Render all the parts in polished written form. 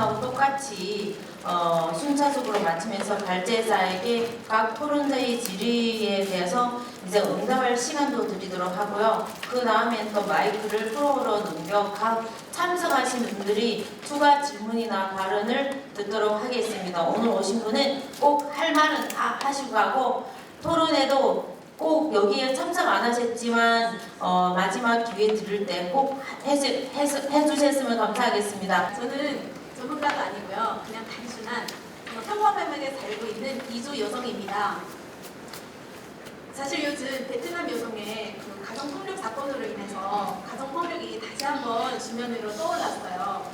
토론하고 똑같이 순차적으로 마치면서 발제자에게 각 토론자의 질의에 대해서 이제 응답할 시간도 드리도록 하고요. 그 다음엔 또 마이크를 프로로 넘겨 각 참석하신 분들이 추가 질문이나 발언을 듣도록 하겠습니다. 오늘 오신 분은 꼭 할 말은 다 하시고 가고 토론에도 꼭 여기에 참석 안 하셨지만 마지막 기회 드릴 때 꼭 해주셨으면 감사하겠습니다. 저는 전문가가 아니고요. 그냥 단순한 평범하게 살고 있는 이주 여성입니다. 사실 요즘 베트남 여성의 그 가정폭력 사건으로 인해서 가정폭력이 다시 한번 주변으로 떠올랐어요.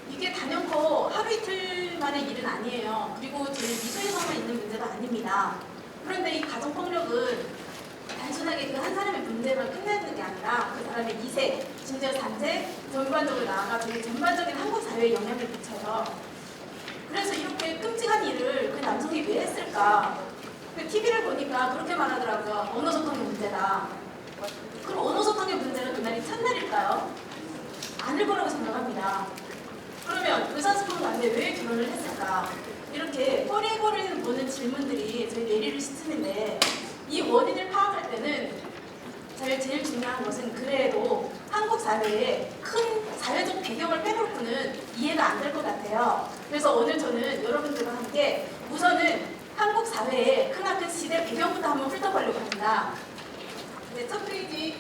이게 단연코 하루 이틀 만의 일은 아니에요. 그리고 저희 이주 여성만 있는 문제도 아닙니다. 그런데 이 가정폭력은 단순하게 그 한 사람의 문제만 끝내는 게 아니라 그 사람의 2세, 심지어 3세, 전반적으로 나아가 되게 전반적인 한국 사회에 영향을 미쳐요. 그래서 이렇게 끔찍한 일을 그 남성이 왜 했을까? 그 TV를 보니까 그렇게 말하더라고요. 언어 소통의 문제다. 그럼 언어 소통의 문제는 그날이 첫날일까요? 아닐 거라고 생각합니다. 그러면 의사소통가인데 왜 결혼을 했을까? 이렇게 꼬리꼬리 무는 질문들이 저희 뇌리를 씻는데 이 원인을 파악할 때는 제일 중요한 것은 그래도 한국 사회에 큰 사회적 배경을 빼놓고는 이해가 안 될 것 같아요. 그래서 오늘 저는 여러분들과 함께 우선은 한국 사회의 크나큰 시대 배경부터 한번 훑어보려고 합니다. 네, 첫 페이지.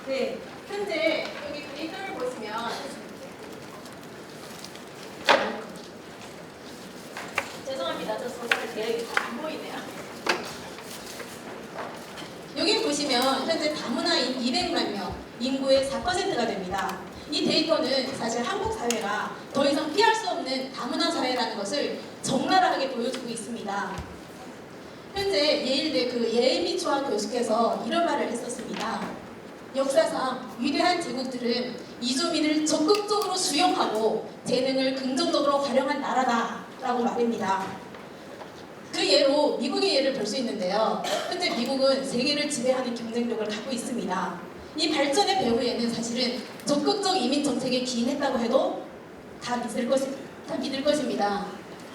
네, 현재 여기 데이터를 보시면 죄송합니다. 저 소설을 대략이 잘 안 보이네요. 여기 보시면 현재 다문화인 200만 명, 인구의 4%가 됩니다. 이 데이터는 사실 한국 사회가 더 이상 피할 수 없는 다문화 사회라는 것을 적나라하게 보여주고 있습니다. 현재 예일대 그 예미 초아 교수께서 이런 말을 했었습니다. 역사상 위대한 제국들은 이주민을 적극적으로 수용하고 재능을 긍정적으로 활용한 나라다라고 말입니다. 그 예로 미국의 예를 볼 수 있는데요. 현재 미국은 세계를 지배하는 경쟁력을 갖고 있습니다. 이 발전의 배후에는 사실은 적극적 이민 정책에 기인했다고 해도 다 믿을 것입니다.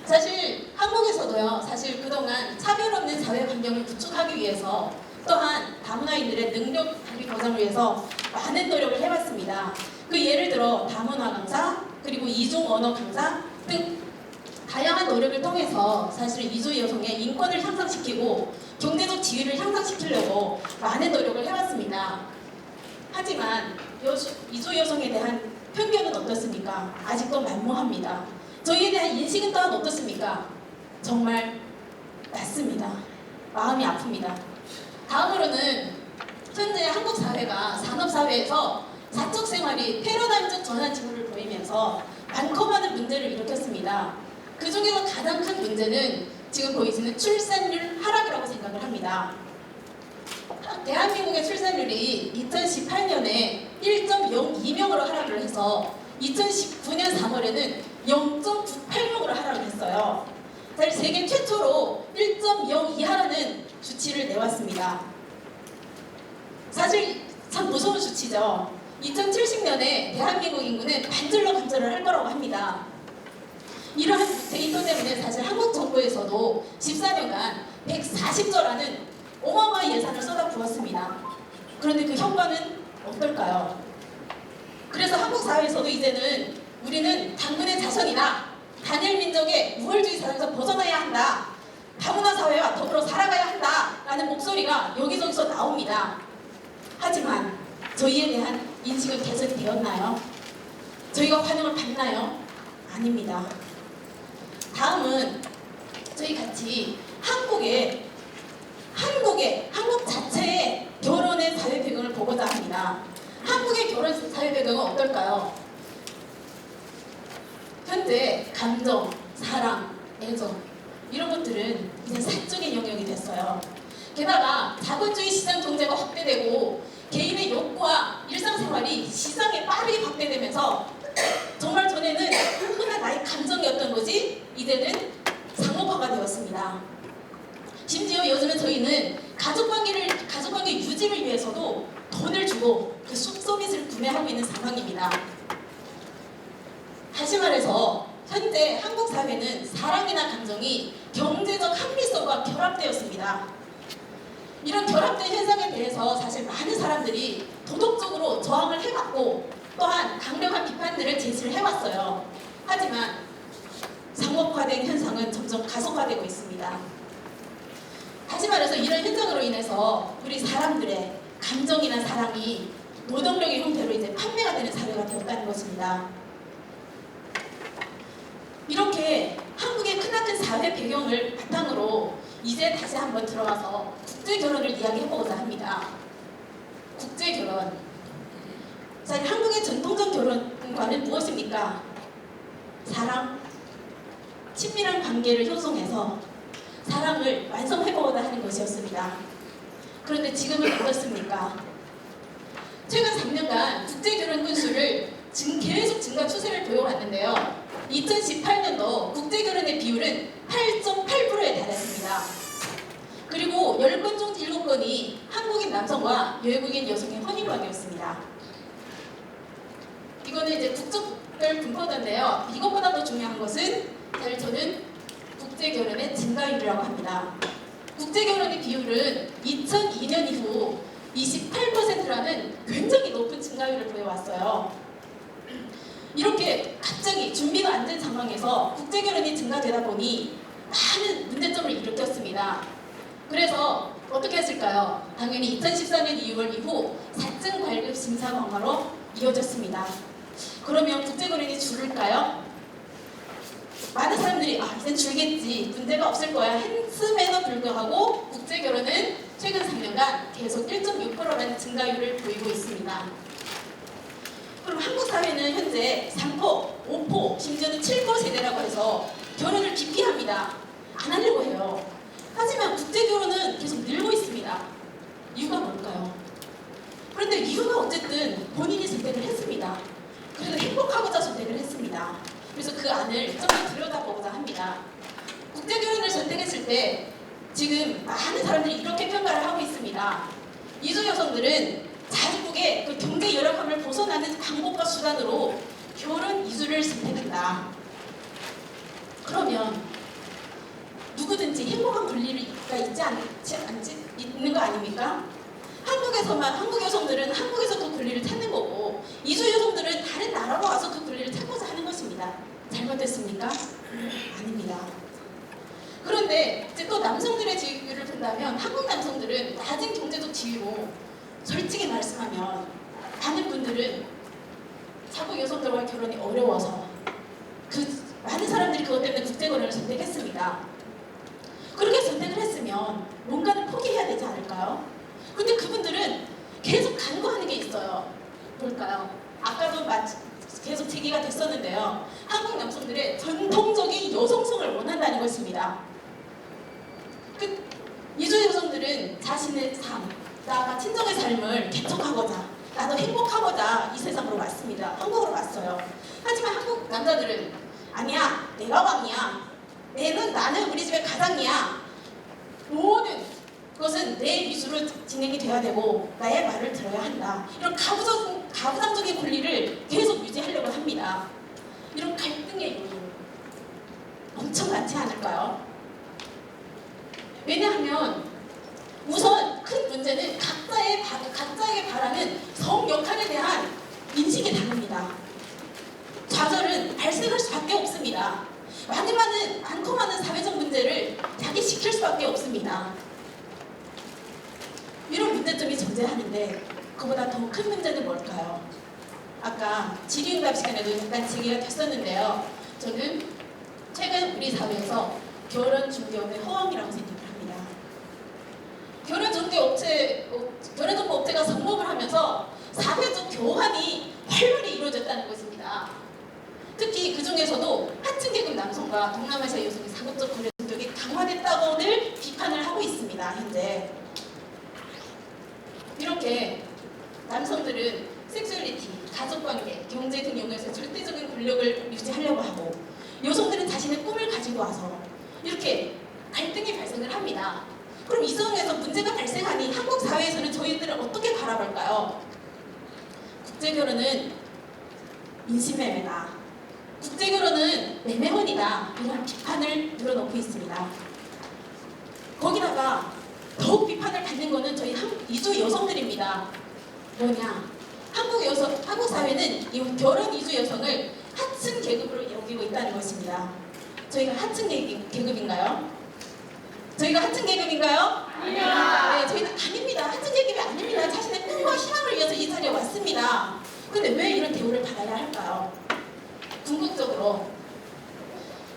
사실 한국에서도요. 사실 그동안 차별 없는 사회 환경을 구축하기 위해서 또한 다문화인들의 능력 발휘 보장을 위해서 많은 노력을 해왔습니다. 그 예를 들어 다문화 강사, 그리고 이중 언어 강사 등 다양한 노력을 통해서 사실 이주 여성의 인권을 향상시키고 경제적 지위를 향상시키려고 많은 노력을 해왔습니다. 하지만 이주 여성에 대한 편견은 어떻습니까? 아직도 만무합니다. 저희에 대한 인식은 또한 어떻습니까? 정말 낮습니다. 마음이 아픕니다. 다음으로는 현재 한국 사회가 산업사회에서 사적 생활이 패러다임적 전환 징후를 보이면서 많고 많은 문제를 일으켰습니다. 그 중에서 가장 큰 문제는 지금 보이시는 출산율 하락이라고 생각을 합니다. 대한민국의 출산율이 2018년에 1.02명으로 하락을 해서 2019년 3월에는 0.98명으로 하락을 했어요. 사실 세계 최초로 1.02하라는 수치를 내왔습니다. 사실 참 무서운 수치죠. 2070년에 대한민국 인구는 반절로 감소를 할 거라고 합니다. 이러한 데이터 때문에 사실 한국 정부에서도 14년간 140조라는 어마어마한 예산을 쏟아부었습니다. 그런데 그 효과는 어떨까요? 그래서 한국 사회에서도 이제는 우리는 당근의 자손이나 단일 민족의 우월주의 사회에서 벗어나야 한다. 다문화 사회와 더불어 살아가야 한다라는 목소리가 여기저기서 나옵니다. 하지만 저희에 대한 인식은 개선이 되었나요? 저희가 환영을 받나요? 아닙니다. 다음은 저희 같이 한국 자체의 결혼의 사회 배경을 보고자 합니다. 한국의 결혼 사회 배경은 어떨까요? 현재 감정, 사랑, 애정 이런 것들은 이제 사적인 영역이 됐어요. 게다가 자본주의 시장 경제가 확대되고 개인의 욕구와 일상생활이 시장에 빠르게 확대되면서 정말 전에는 흔한 나의 감정이었던 것이 이제는 상업화가 되었습니다. 심지어 요즘은 저희는 가족 있습니다. 다시 말해서 현재 한국 사회는 사랑이나 감정이 경제적 합리성과 결합되었습니다. 이런 결합된 현상에 대해서 사실 많은 사람들이 도덕적으로 저항을 해왔고 또한 강력한 비판들을 제시를 해왔어요. 하지만 상업화된 현상은 점점 가속화되고 있습니다. 다시 말해서 이런 현상으로 인해서 우리 사람들의 감정이나 사랑이 노동력의 형태로 이제 판매가 되는 사회가 되었다는 것입니다. 이렇게 한국의 크나큰 사회 배경을 바탕으로 이제 다시 한번 들어가서 국제결혼을 이야기해보고자 합니다. 국제결혼. 사실 한국의 전통적 결혼과는 무엇입니까? 사랑, 친밀한 관계를 형성해서 사랑을 완성해보고자 하는 것이었습니다. 그런데 지금은 어떻습니까? 최근 3년간 국제결혼 건수를 계속 증가 추세를 보여왔는데요. 2018년도 국제결혼의 비율은 8.8%에 달했습니다. 그리고 10건 중 7건이 한국인 남성과 외국인 여성의 혼인관계였습니다. 이거는 이제 국적별 분포도인데요. 이것보다 더 중요한 것은 사실 저는 국제결혼의 증가율이라고 합니다. 국제결혼의 비율은 2002년 이후 28%라는 굉장히 높은 증가율을 보여왔어요. 이렇게 갑자기 준비가 안 된 상황에서 국제결혼이 증가되다 보니 많은 문제점을 일으켰습니다. 그래서 어떻게 했을까요? 당연히 2014년 2월 이후 사증 발급 심사 강화로 이어졌습니다. 그러면 국제결혼이 줄을까요? 많은 사람들이 이젠 줄겠지, 문제가 없을 거야 했음에도 불구하고 국제결혼은 최근 3년간 계속 1.6%라는 증가율을 보이고 있습니다. 그럼 한국 사회는 현재 3포, 5포, 심지어는 7포 세대라고 해서 결혼을 기피합니다. 안 하려고 해요. 하지만 국제결혼은 계속 늘고 있습니다. 이유가 뭘까요? 그런데 이유가 어쨌든 본인이 선택을 했습니다. 그래도 행복하고자 선택을 했습니다. 그래서 그 안을 좀 더 들여다보고자 합니다. 국제결혼을 선택했을 때 지금 많은 사람들이 이렇게 평가를 하고 있습니다. 이주 여성들은 자국의 그 경제 열악함을 벗어나는 방법과 수단으로 결혼 이주를 선택한다. 그러면 누구든지 행복한 권리가 있는 거 아닙니까? 한국 여성들은 한국에서 그 권리를 찾는 거고 이주 여성들은 다른 나라로 와서 그 권리를 찾고자 하는 것입니다. 잘못됐습니까? 아닙니다. 그런데 이제 또 남성들의 지위를 본다면 한국 남성들은 낮은 경제적 지위로 솔직히 말씀하면 많은 분들은 자국 여성들과의 결혼이 어려워서 많은 사람들이 그것 때문에 국제결혼을 선택했습니다. 그렇게 선택을 했으면 뭔가를 포기해야 되지 않을까요? 근데 그분들은 계속 간구하는 게 있어요. 뭘까요? 아까도 계속 제기가 됐었는데요. 한국 남성들의 전통적인 여성성을 원한다는 것입니다. 이주 여성들은 자신의 삶, 나아가 친정의 삶을 개척하고자, 나도 행복하고자 이 세상으로 왔습니다. 한국으로 왔어요. 하지만 한국 남자들은 아니야, 내가 왕이야. 나는 우리 집의 가장이야. 모든 것은 내 위주로 진행이 돼야 되고 나의 말을 들어야 한다. 이런 가부장적인 권리를 계속 유지하려고 합니다. 이런 갈등의 요인 엄청 많지 않을까요? 왜냐하면 우선 큰 문제는 각자에게 바라는 성 역할에 대한 인식이 다릅니다. 좌절은 발생할 수밖에 없습니다. 많고 많은 사회적 문제를 야기시킬 수밖에 없습니다. 이런 문제점이 존재하는데 그보다 더 큰 문제는 뭘까요? 아까 질의응답 시간에도 잠깐 제기가 됐었는데요. 저는 최근 우리 사회에서 결혼중개업의 허황이라고 생각을 합니다. 결혼정보 업체가 성공을 하면서 사회적 교환이 활발히 이루어졌다는 것입니다. 특히 그 중에서도 하층계급 남성과 동남아시아 여성의 상업적 거래 능력이 강화됐다고들 비판을 하고 있습니다. 현재 이렇게 남성들은 섹슈얼리티, 가족관계, 경제 등 영역에서 절대적인 권력을 유지하려고 하고 여성들은 자신의 꿈을 가지고 와서 이렇게 갈등이 발생을 합니다. 그럼 이 상황에서 문제가 발생하니 한국 사회에서는 저희들은 어떻게 바라볼까요? 국제결혼은 인신매매다. 국제결혼은 매매혼이다. 이런 비판을 늘어놓고 있습니다. 거기다가 더욱 비판을 받는 것은 저희 이주 여성들입니다. 뭐냐? 한국 사회는 이 결혼 이주 여성을 하층 계급으로 여기고 있다는 것입니다. 저희가 하층 계급인가요? 저희가 하층 계급인가요? 아닙니다. 네, 저희는 아닙니다. 하층 계급이 아닙니다. 자신의 꿈과 희망을 위해서 이 자리에 왔습니다. 근데 왜 이런 대우를 받아야 할까요? 궁극적으로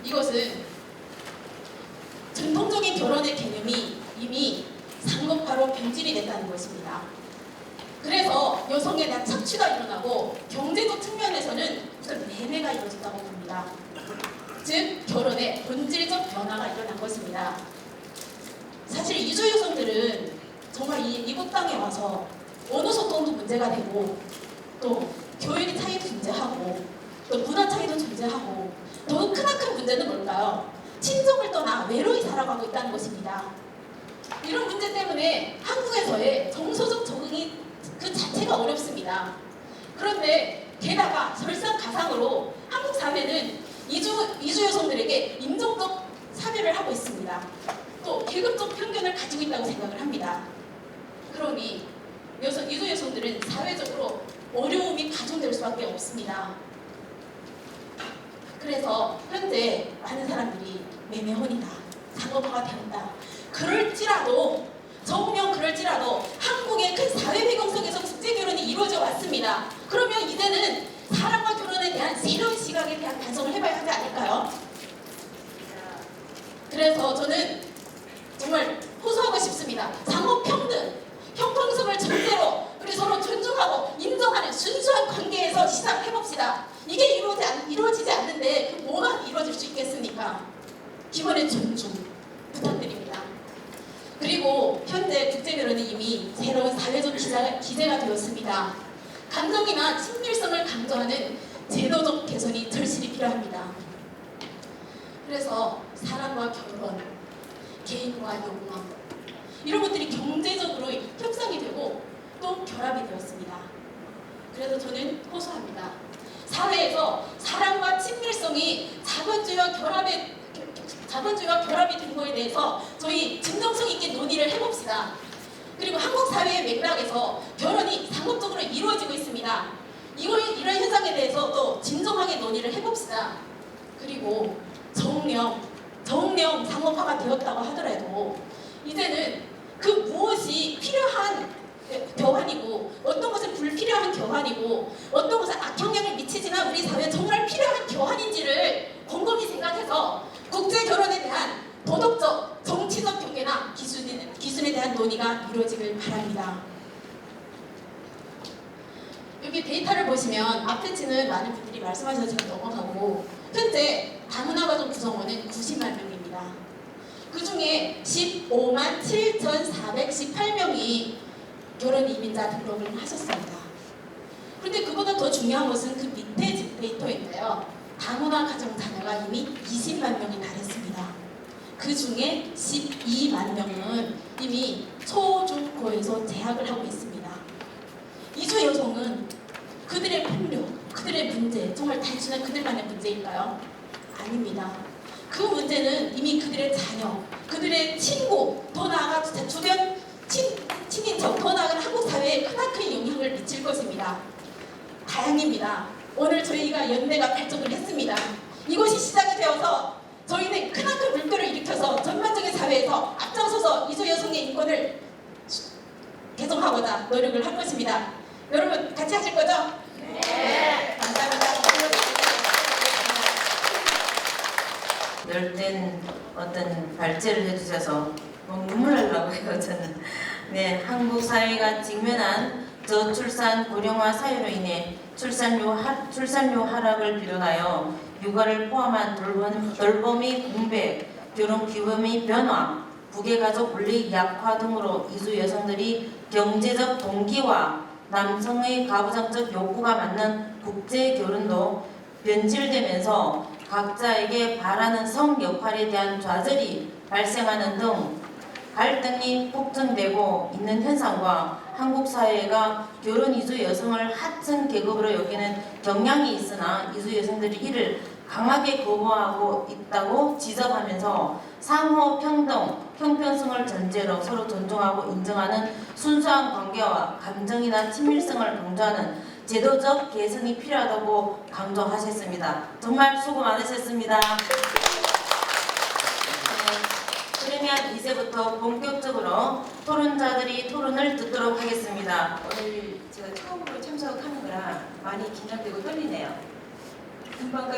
이것은 전통적인 결혼의 개념이 이미 상업화로 변질이 됐다는 것입니다. 그래서 여성에 대한 착취가 일어나고 경제적 측면에서는 무슨 매매가 이루어졌다고 봅니다. 즉 결혼의 본질적 변화가 일어난 것입니다. 사실 이주 여성들은 정말 이국 땅에 와서 언어 소통도 문제가 되고 또 교육의 차이도 존재하고 또 문화 차이도 존재하고 더욱 크나큰 문제는 뭘까요? 친정을 떠나 외로이 살아가고 있다는 것입니다. 이런 문제 때문에 한국에서의 정서적 적응이 그 자체가 어렵습니다. 그런데 게다가 설상가상으로 한국 사회는 이주 여성들에게 인종적 차별을 하고 있습니다. 또 계급적 편견을 가지고 있다고 생각을 합니다. 그러니 이주 여성들은 사회적으로 어려움이 가중될 수밖에 없습니다. 그래서 현재 많은 사람들이 매매혼이다, 상업화가 되었다. 정녕 그럴지라도 한국의 큰 사회 배경 속에서 국제결혼이 이루어져 왔습니다. 그러면 이제는 사랑과 결혼에 대한 새로운 시각에 대한 반성을 해봐야 하지 않을까요? 그래서 저는 정말 호소하고 싶습니다. 상호평등, 형평성을 전제로 우리 서로 존중하고 인정하는 순수한 관계에서 시작해봅시다. 이게 이루어지지 않는데 뭐가 이루어질 수 있겠습니까? 기본의 존중 부탁드립니다. 그리고 현재 국제결혼은 이미 새로운 사회적 기제가 되었습니다. 감정이나 친밀성을 강조하는 제도적 개선이 절실히 필요합니다. 그래서 사랑과 결혼, 개인과 욕망 이런 것들이 경제적으로 협상이 되고 또 결합이 되었습니다. 그래서 저는 호소합니다. 사회에서 사랑과 친밀성이 자본주의와 결합이 된 거에 대해서 저희 진정성 있게 논의를 해봅시다. 그리고 한국 사회의 맥락에서 결혼이 상업적으로 이루어지고 있습니다. 이런 현상에 대해서 또 진정하게 논의를 해봅시다. 그리고 정령 상업화가 되었다고 하더라도 이제는 그 무엇이 필요한 교환이고 어떤 것은 불필요한 교환이고 어떤 것은 악영향을 미치지만 우리 사회에 정말 필요한 교환인지를 곰곰이 생각해서 국제결혼에 대한 도덕적, 정치적 경계나 기준에 대한 논의가 이루어지길 바랍니다. 여기 데이터를 보시면 앞에 치는 많은 분들이 말씀하셔서 제가 넘어가고 현재 다문화 가정 구성원은 90만 명입니다. 그 중에 15만 7,418명이 결혼 이민자 등록을 하셨습니다. 그런데 그보다 더 중요한 것은 그 밑에 데이터인데요. 다문화 가정 자녀가 이미 20만 명이 달했습니다. 그 중에 12만 명은 이미 초중고에서 재학을 하고 있습니다. 이주 여성은 그들의 폭력, 그들의 문제, 정말 단순한 그들만의 문제일까요? 아닙니다. 그 문제는 이미 그들의 자녀, 그들의 친구, 더 나아가 주변 친인척, 더 나아가 한국 사회에 크나큰 영향을 미칠 것입니다. 다행입니다. 오늘 저희가 연대가 발족을 했습니다. 이것이 시작이 되어서 저희는 크나큰 물결을 일으켜서 전반적인 사회에서 앞장서서 이주 여성의 인권을 개정하고자 노력을 할 것입니다. 여러분 같이 하실 거죠? 네. 감사합니다. 열띤 어떤 발제를 해주셔서 눈물 나려고 해요, 저는. 네, 한국 사회가 직면한 저출산 고령화 사회로 인해 출산료 하락을 비롯하여 육아를 포함한 돌봄이 공백, 결혼 기금의 변화, 부계가족 권리 약화 등으로 이주 여성들이 경제적 동기와 남성의 가부장적 욕구가 맞는 국제 결혼도 변질되면서 각자에게 바라는 성 역할에 대한 좌절이 발생하는 등 갈등이 폭증되고 있는 현상과 한국 사회가 결혼 이주 여성을 하층 계급으로 여기는 경향이 있으나 이주 여성들이 이를 강하게 거부하고 있다고 지적하면서 상호 평등, 형평성을 전제로 서로 존중하고 인정하는 순수한 관계와 감정이나 친밀성을 강조하는 제도적 개선이 필요하다고 강조하셨습니다. 정말 수고 많으셨습니다. 그러면 이제부터 본격적으로 토론자들이 토론을 듣도록 하겠습니다. 오늘 제가 처음으로 참석하는 거라 많이 긴장되고 떨리네요. 금방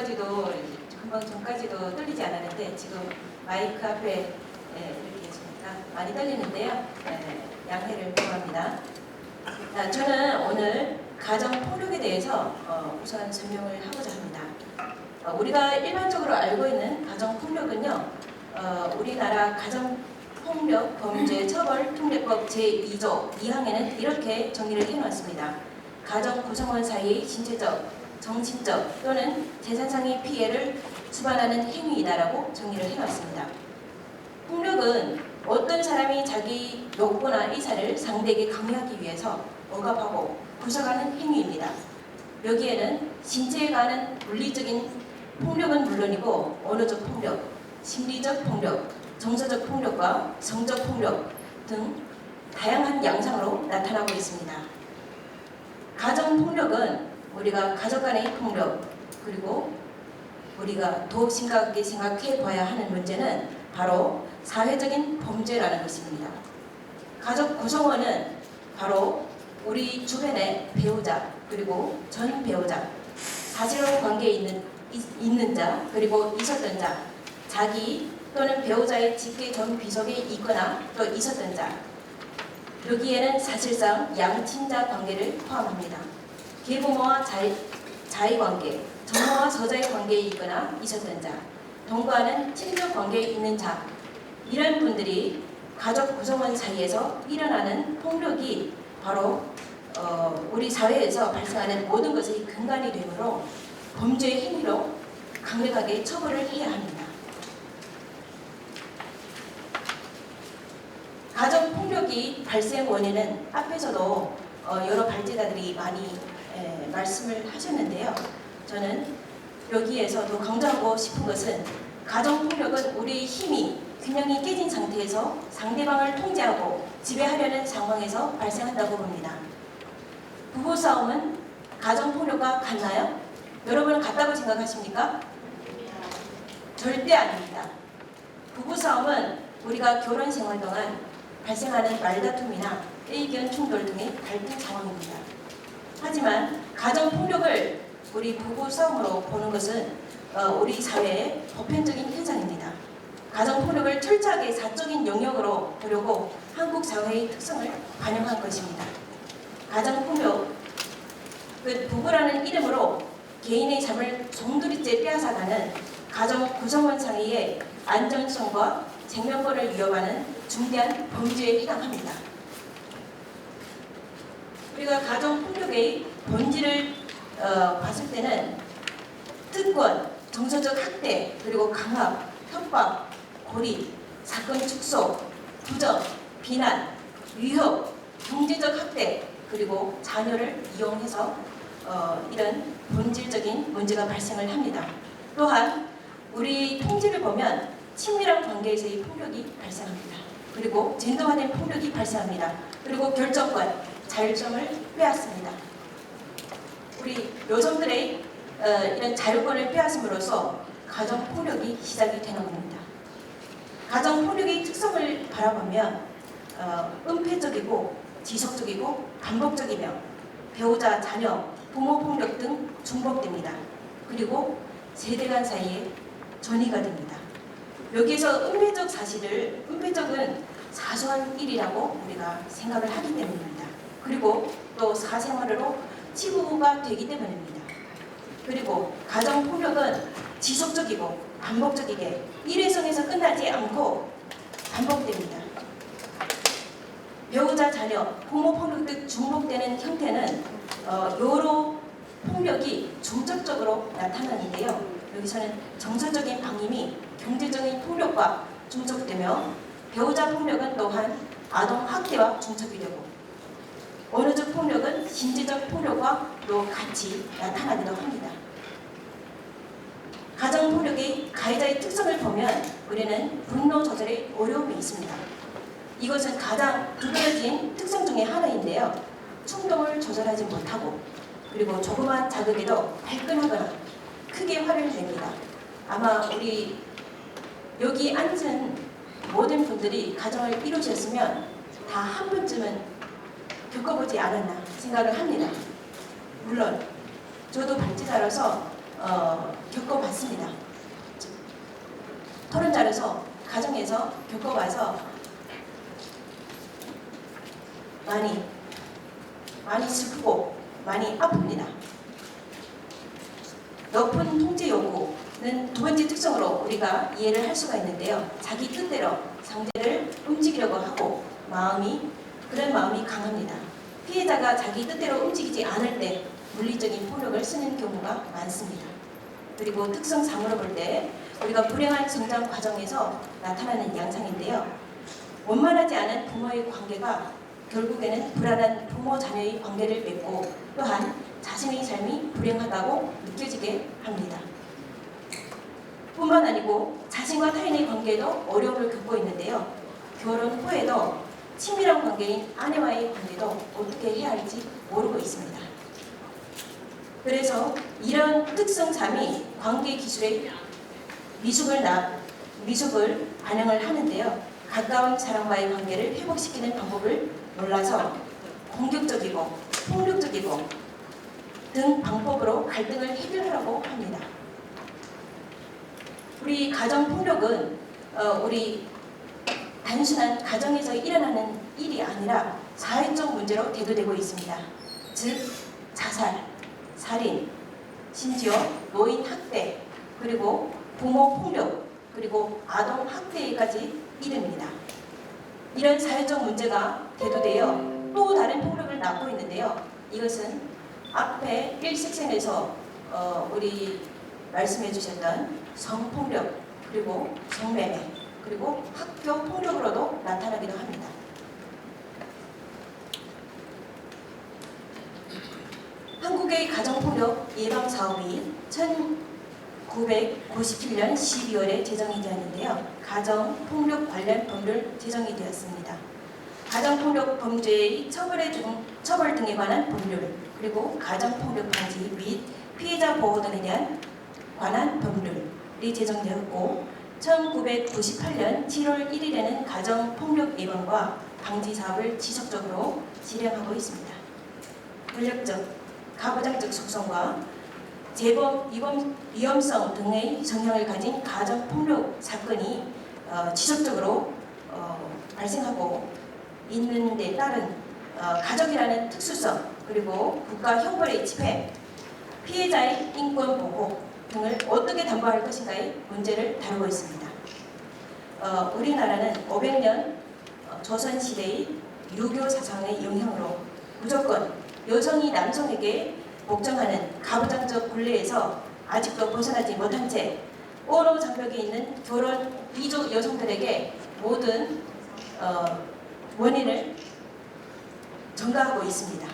전까지도 떨리지 않았는데 지금 마이크 앞에 이렇게 있으니까 많이 떨리는데요. 양해를 구합니다. 저는 오늘 가정폭력에 대해서 우선 설명을 하고자 합니다. 우리가 일반적으로 알고 있는 가정폭력은요, 우리나라 가정폭력 범죄 처벌 특례법 제2조 2항에는 이렇게 정의를 해놓았습니다. 가정 구성원 사이의 신체적, 정신적 또는 재산상의 피해를 수반하는 행위이다라고 정의를 해놨습니다. 폭력은 어떤 사람이 자기 욕구나 의사를 상대에게 강요하기 위해서 억압하고 구성하는 행위입니다. 여기에는 신체에 가하는 물리적인 폭력은 물론이고 언어적 폭력, 심리적 폭력, 정서적 폭력과 성적 폭력 등 다양한 양상으로 나타나고 있습니다. 가정 폭력은 우리가 가족 간의 폭력, 그리고 우리가 더욱 심각하게 생각해 봐야 하는 문제는 바로 사회적인 범죄라는 것입니다. 가족 구성원은 바로 우리 주변의 배우자, 그리고 전 배우자, 사실혼 관계에 있는 자, 그리고 있었던 자, 자기 또는 배우자의 직계 전 비속에 있거나 또 있었던 자, 여기에는 사실상 양친자 관계를 포함합니다. 계부모와 자의 관계, 전모와 서자의 관계에 있거나 있었던 자, 동거하는 친족 관계에 있는 자, 이런 분들이 가족 구성원 사이에서 일어나는 폭력이 바로 우리 사회에서 발생하는 모든 것의 근간이 되므로 범죄의 행위로 강력하게 처벌을 해야 합니다. 가정 폭력이 발생 원인은 앞에서도 여러 발제자들이 많이 말씀을 하셨는데요. 저는 여기에서 더 강조하고 싶은 것은 가정 폭력은 우리의 힘이 균형이 깨진 상태에서 상대방을 통제하고 지배하려는 상황에서 발생한다고 봅니다. 부부싸움은 가정 폭력과 같나요? 여러분은 같다고 생각하십니까? 절대 아닙니다. 부부싸움은 우리가 결혼 생활 동안 발생하는 말다툼이나 의견 충돌 등의 갈등 상황입니다. 하지만 가정폭력을 우리 부부싸움으로 보는 것은 우리 사회의 보편적인 현상입니다. 가정폭력을 철저하게 사적인 영역으로 보려고 한국 사회의 특성을 반영한 것입니다. 가정폭력, 그 부부라는 이름으로 개인의 삶을 송두리째 빼앗아가는 가정 구성원 사이의 안전성과 생명권을 위협하는 중대한 범죄에 해당합니다. 우리가 가정폭력의 본질을 봤을 때는 특권, 정서적 학대, 그리고 강압, 협박, 고립, 사건 축소, 부정, 비난, 위협, 경제적 학대, 그리고 자녀를 이용해서 이런 본질적인 문제가 발생을 합니다. 또한 우리 통지를 보면 친밀한 관계에서의 폭력이 발생합니다. 그리고 젠더화된 폭력이 발생합니다. 그리고 결정권, 자율성을 빼앗습니다. 우리 여성들의 이런 자율권을 빼앗음으로써 가정폭력이 시작이 되는 겁니다. 가정폭력의 특성을 바라보면 은폐적이고 지속적이고 반복적이며 배우자, 자녀, 부모 폭력 등 중복됩니다. 그리고 세대 간 사이에 전이가 됩니다. 여기에서 은폐적은 사소한 일이라고 우리가 생각을 하기 때문입니다. 그리고 또 사생활로 치부가 되기 때문입니다. 그리고 가정폭력은 지속적이고 반복적이게 일회성에서 끝나지 않고 반복됩니다. 배우자, 자녀, 부모 폭력 등 중복되는 형태는 여러 폭력이 중첩적으로 나타나는데요. 여기서는 정서적인 방임이 경제적인 폭력과 중첩되며 배우자 폭력은 또한 아동 학대와 중첩이 되고 원어적 폭력은 신체적 폭력과 또 같이 나타나기도 합니다. 가정 폭력의 가해자의 특성을 보면 우리는 분노 조절에 어려움이 있습니다. 이것은 가장 두드러진 특성 중에 하나인데요. 충동을 조절하지 못하고 그리고 조그만 자극에도 발끈하거나 크게 화를 냅니다. 아마 우리 여기 앉은 모든 분들이 가정을 이루셨으면 다 한 번쯤은 겪어보지 않았나 생각을 합니다. 물론 저도 발제자로서 겪어봤습니다. 토론자로서 가정에서 겪어봐서 많이 슬프고 많이 아픕니다. 높은 통제 욕구는 두 번째 특성으로 우리가 이해를 할 수가 있는데요. 자기 뜻대로 상대를 움직이려고 하고 그런 마음이 강합니다. 피해자가 자기 뜻대로 움직이지 않을 때 물리적인 폭력을 쓰는 경우가 많습니다. 그리고 특성 3으로 볼 때 우리가 불행한 성장 과정에서 나타나는 양상인데요. 원만하지 않은 부모의 관계가 결국에는 불안한 부모-자녀의 관계를 맺고 또한 자신의 삶이 불행하다고 느껴지게 합니다. 뿐만 아니고 자신과 타인의 관계에도 어려움을 겪고 있는데요. 결혼 후에도 친밀한 관계인 아내와의 관계도 어떻게 해야 할지 모르고 있습니다. 그래서 이런 특성 3이 관계 기술의 미숙을 반영을 하는데요. 가까운 사람과의 관계를 회복시키는 방법을 몰라서 공격적이고 폭력적이고 등 방법으로 갈등을 해결하라고 합니다. 우리 가정폭력은 우리 단순한 가정에서 일어나는 일이 아니라 사회적 문제로 대두되고 있습니다. 즉 자살, 살인, 심지어 노인 학대, 그리고 부모 폭력, 그리고 아동 학대까지 이릅니다. 이런 사회적 문제가 대두되어 또 다른 폭력을 낳고 있는데요. 이것은 앞에 1섹션에서 우리 말씀해 주셨던 성폭력, 그리고 성매매, 그리고 학교 폭력으로도 나타나기도 합니다. 한국의 가정폭력 예방사업이 1997년 12월에 제정이 되었는데요. 가정폭력 관련 법률 제정이 되었습니다. 가정폭력 범죄의 처벌 등에 관한 법률, 그리고 가정폭력 방지 및 피해자 보호 등에 관한 법률이 제정되었고 1998년 7월 1일에는 가정폭력 예방과 방지 사업을 지속적으로 실행하고 있습니다. 권력적, 가부장적 속성과 재범, 위험성 등의 성향을 가진 가정폭력 사건이 지속적으로 발생하고 있는 데 따른 가족이라는 특수성, 그리고 국가 형벌의 집행, 피해자의 인권 보호 등을 어떻게 담보할 것인가의 문제를 다루고 있습니다. 우리나라는 500년 조선시대의 유교 사상의 영향으로 무조건 여성이 남성에게 복종하는 가부장적 굴레에서 아직도 벗어나지 못한 채 오로 장벽에 있는 결혼 이주 여성들에게 모든 원인을 전가하고 있습니다.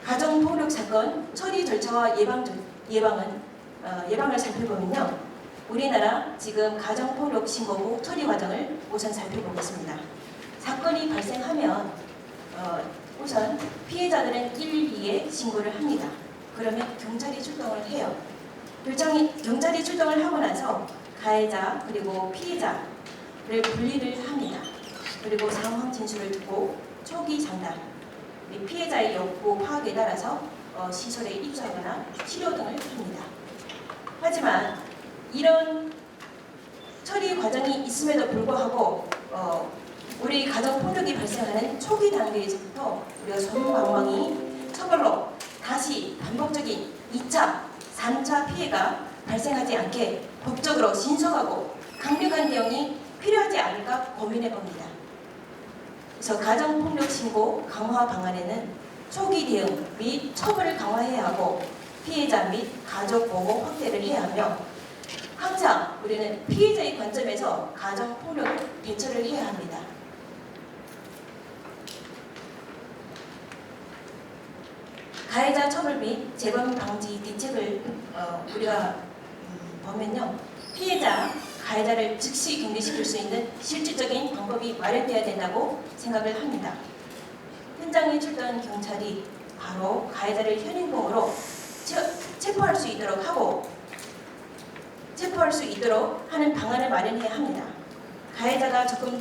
가정폭력 사건 처리 절차와 예방을 살펴보면요. 우리나라 지금 가정폭력 신고 후 처리 과정을 우선 살펴보겠습니다. 사건이 발생하면 우선 피해자들은 112에 신고를 합니다. 그러면 경찰이 출동을 해요. 경찰이 출동을 하고 나서 가해자 그리고 피해자를 분리를 합니다. 그리고 상황 진술을 듣고 초기 상담, 피해자의 욕구 파악에 따라서 시설에 입소하거나 치료 등을 합니다. 하지만 이런 처리 과정이 있음에도 불구하고 우리 가정폭력이 발생하는 초기 단계에서부터 우리가 소유관망이 처벌로 다시 반복적인 2차, 3차 피해가 발생하지 않게 법적으로 신속하고 강력한 대응이 필요하지 않을까 고민해 봅니다. 그래서 가정폭력 신고 강화 방안에는 초기 대응 및 처벌을 강화해야 하고 피해자 및 가족 보호 확대를 해야 하며 항상 우리는 피해자의 관점에서 가정폭력 대처를 해야 합니다. 가해자 처벌 및 재범 방지 대책을 우리가 보면요, 피해자, 가해자를 즉시 격리시킬 수 있는 실질적인 방법이 마련되어야 된다고 생각을 합니다. 현장에 출동한 경찰이 바로 가해자를 현행범으로 체포할 수 있도록 하는 방안을 마련해야 합니다. 가해자가 접근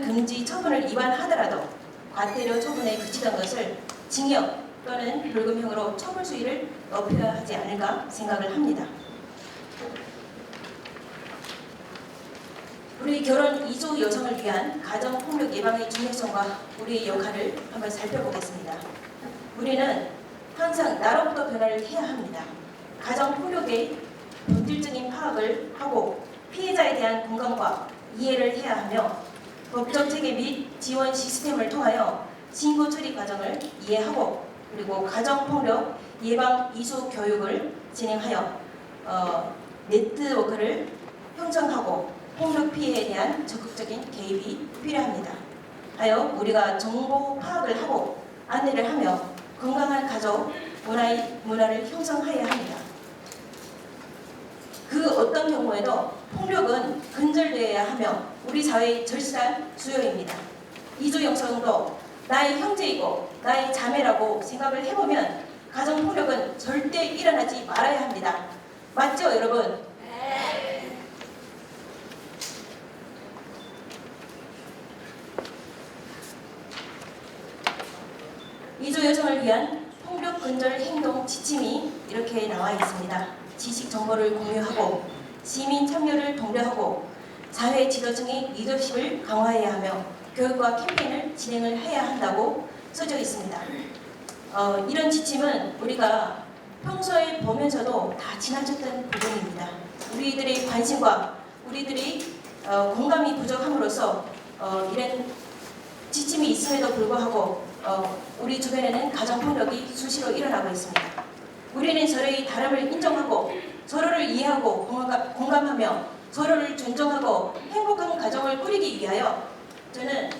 금지 처분을 위반하더라도 과태료 처분에 그치던 것을 징역 또는 벌금형으로 처벌 수위를 높여야 하지 않을까 생각을 합니다. 우리 결혼 이주 여성을 위한 가정폭력 예방의 중요성과 우리의 역할을 한번 살펴보겠습니다. 우리는 항상 나로부터 변화를 해야 합니다. 가정폭력의 본질적인 파악을 하고 피해자에 대한 공감과 이해를 해야 하며 법적 체계 및 지원 시스템을 통하여 신고 처리 과정을 이해하고 그리고 가정폭력 예방 이수 교육을 진행하여 네트워크를 형성하고 폭력 피해에 대한 적극적인 개입이 필요합니다. 하여 우리가 정보 파악을 하고 안내를 하며 건강한 가족 문화를 형성해야 합니다. 그 어떤 경우에도 폭력은 근절되어야 하며 우리 사회의 절실한 수요입니다. 이주 여성도 나의 형제이고 나의 자매라고 생각을 해보면 가정폭력은 절대 일어나지 말아야 합니다. 맞죠, 여러분? 이주 여성을 위한 폭력 근절 행동 지침이 이렇게 나와 있습니다. 지식 정보를 공유하고 시민 참여를 독려하고 사회 지도층의 리더십을 강화해야 하며 교육과 캠페인을 진행을 해야 한다고 써져 있습니다. 이런 지침은 우리가 평소에 보면서도 다 지나쳤던 부분입니다. 우리들의 관심과 우리들이 공감이 부족함으로써 이런 지침이 있음에도 불구하고 우리 주변에는 가정폭력이 수시로 일어나고 있습니다. 우리는 서로의 다름을 인정하고 서로를 이해하고 공감하며 서로를 존중하고 행복한 가정을 꾸리기 위하여 저는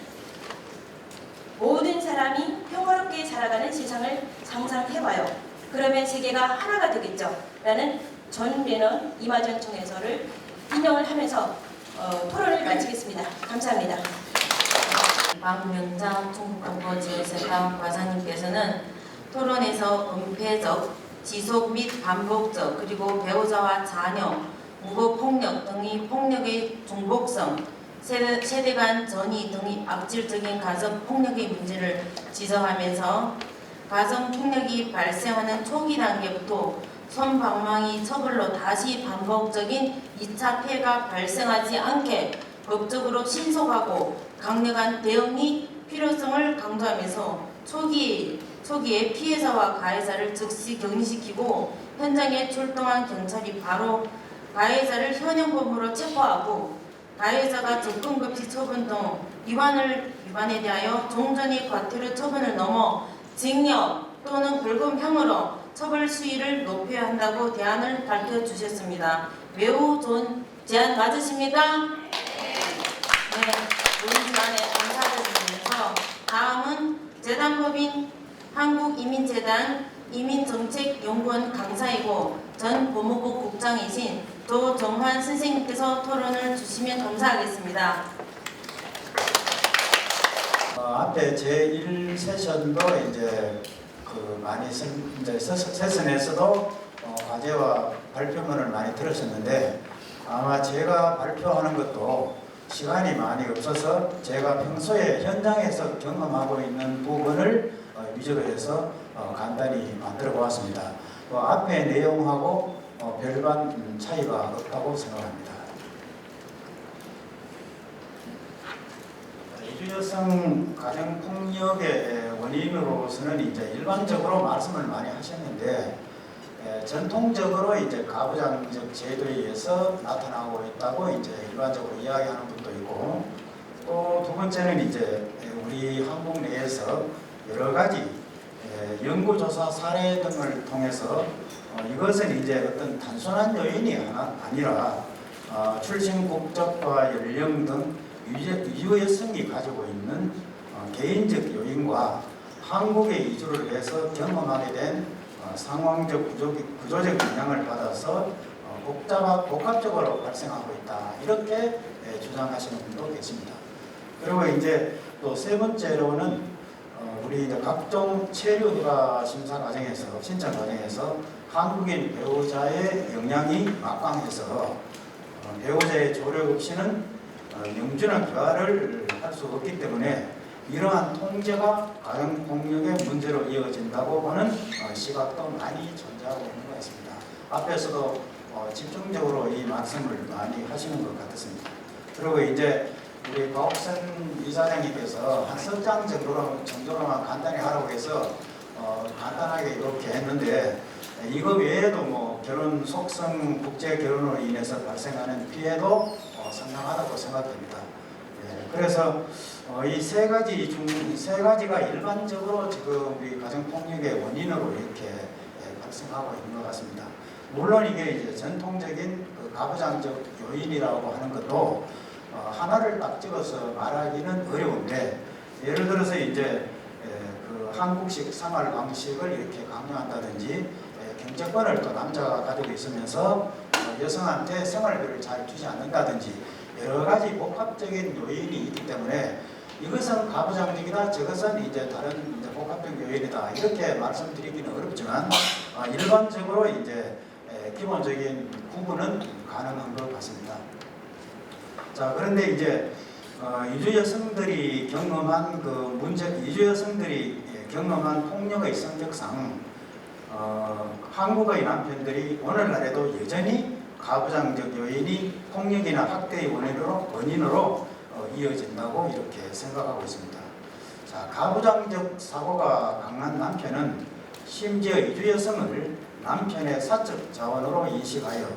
모든 사람이 평화롭게 살아가는 세상을 상상해봐요. 그러면 세계가 하나가 되겠죠. 라는 존 레넌 이마전 총회서를 인용을 하면서 토론을 마치겠습니다. 감사합니다. 박명장 충북광고지원센터 과장님께서는 토론에서 은폐적, 지속 및 반복적, 그리고 배우자와 자녀, 무고폭력 등의 폭력의 중복성, 세대 간 전이 등의 악질적인 가정폭력의 문제를 지적하면서 가정폭력이 발생하는 초기 단계부터 손방망이 처벌로 다시 반복적인 2차 피해가 발생하지 않게 법적으로 신속하고 강력한 대응이 필요성을 강조하면서 초기에 피해자와 가해자를 즉시 격리시키고 현장에 출동한 경찰이 바로 가해자를 현행범으로 체포하고 가해자가 접근금지 처분 등 위반에 대하여 종전의 과태료 처분을 넘어 징역 또는 벌금형으로 처벌 수위를 높여야 한다고 대안을 밝혀주셨습니다. 매우 좋은 제안 맞으십니까? 네, 좋은 제안에 감사를 드리면서 다음은 재단법인 한국이민재단 이민정책연구원 강사이고 전 법무부 국장이신 조정환 선생님께서 토론을 주시면 감사하겠습니다. 앞에 제1세션도 이제 많이 세션에서도 과제와 발표문을 많이 들으셨는데 아마 제가 발표하는 것도 시간이 많이 없어서 제가 평소에 현장에서 경험하고 있는 부분을 위주로 해서 간단히 만들어 보았습니다. 앞에 내용하고 별반 차이가 없다고 생각합니다. 이주여성 가정폭력의 원인으로서는 이제 일반적으로 말씀을 많이 하셨는데 전통적으로 이제 가부장적 제도에 의해서 나타나고 있다고 이제 일반적으로 이야기하는 분도 있고 또 두 번째는 이제 우리 한국 내에서 여러 가지 연구조사 사례 등을 통해서 이것은 이제 어떤 단순한 요인이 아니라 출신 국적과 연령 등 이주 여성이 가지고 있는 개인적 요인과 한국에 이주를 해서 경험하게 된 상황적 구조적 영향을 받아서 복합적으로 발생하고 있다. 이렇게 주장하시는 분도 계십니다. 그리고 이제 또 세 번째로는 우리 이제 각종 체류 허가 심사 과정에서 신청 과정에서 한국인 배우자의 영향이 막강해서 배우자의 조력 없이는 영준한 교화를 할 수 없기 때문에 이러한 통제가 가정폭력의 문제로 이어진다고 보는 시각도 많이 존재하고 있는 것 같습니다. 앞에서도 집중적으로 이 말씀을 많이 하시는 것 같았습니다. 그리고 이제 우리 박옥선 이사장님께서 한 석 장 정도로만 간단히 하라고 해서 간단하게 이렇게 했는데 이거 외에도 뭐 결혼 속성 국제 결혼으로 인해서 발생하는 피해도 상당하다고 생각됩니다. 그래서 이 세 가지가 일반적으로 지금 우리 가정폭력의 원인으로 이렇게 발생하고 있는 것 같습니다. 물론 이게 이제 전통적인 그 가부장적 요인이라고 하는 것도 하나를 딱 찍어서 말하기는 어려운데, 예를 들어서 이제 그 한국식 생활 방식을 이렇게 강요한다든지 경제권을 또 남자가 가지고 있으면서 여성한테 생활비를 잘 주지 않는다든지 여러 가지 복합적인 요인이 있기 때문에 이것은 가부장적이다, 저것은 이제 다른 이제 복합적 요인이다 이렇게 말씀드리기는 어렵지만 일반적으로 이제 기본적인 구분은 가능한 것 같습니다. 자, 그런데 이제 이주 여성들이 경험한 그 문제, 이주 여성들이 경험한 폭력의 성격상 한국의 남편들이 오늘날에도 여전히 가부장적 요인이 폭력이나 학대의 원인으로 이어진다고 이렇게 생각하고 있습니다. 자, 가부장적 사고가 강한 남편은 심지어 이주 여성을 남편의 사적 자원으로 인식하여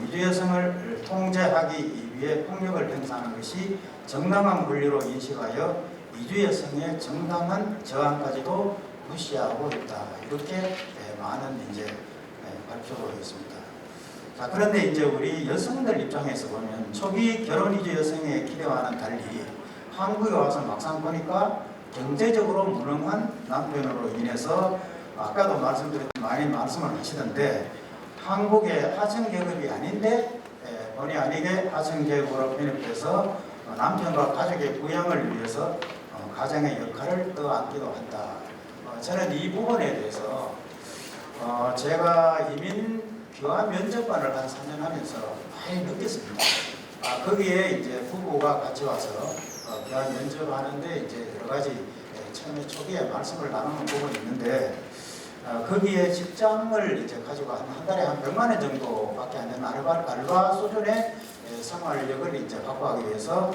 이주 여성을 통제하기 위해 폭력을 행사하는 것이 정당한 권리로 인식하여 이주 여성의 정당한 저항까지도 무시하고 있다. 이렇게 많은 이제 발표가 있습니다. 자, 그런데 이제 우리 여성들 입장에서 보면 초기 결혼 이주 여성의 기대와는 달리 한국에 와서 막상 보니까 경제적으로 무능한 남편으로 인해서 아까도 말씀드렸던 많이 말씀을 하시던데 한국의 하층계급이 아닌데 본의 아니게 하층계급으로 편입돼서 남편과 가족의 부양을 위해서 가장의 역할을 떠안기도 한다. 저는 이 부분에 대해서 제가 이민 교화 면접관을 한 4년 하면서 많이 느꼈습니다. 거기에 이제 부부가 같이 와서 교화 면접하는데 이제 여러 가지 처음에 초기에 말씀을 나누는 부분이 있는데 거기에 직장을 이제 가지고 한 달에 한 100만 원 정도밖에 안 되는 알바 수준의 생활력을 이제 확보하기 위해서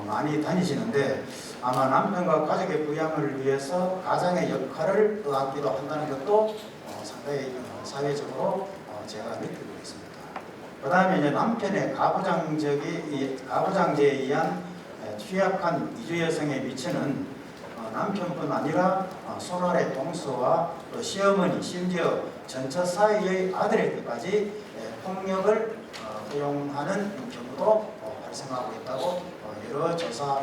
많이 다니시는데 아마 남편과 가족의 부양을 위해서 가장의 역할을 떠안기도 한다는 것도 상당히 사회적으로 제가 느끼고 있습니다. 그 다음에 이제 남편의 가부장제에 의한 취약한 이주 여성에 미치는 남편뿐 아니라 손아래 동서와 또 시어머니 심지어 전처 사이의 아들에게까지 폭력을 허용하는 경우도 발생하고 있다고 여러 조사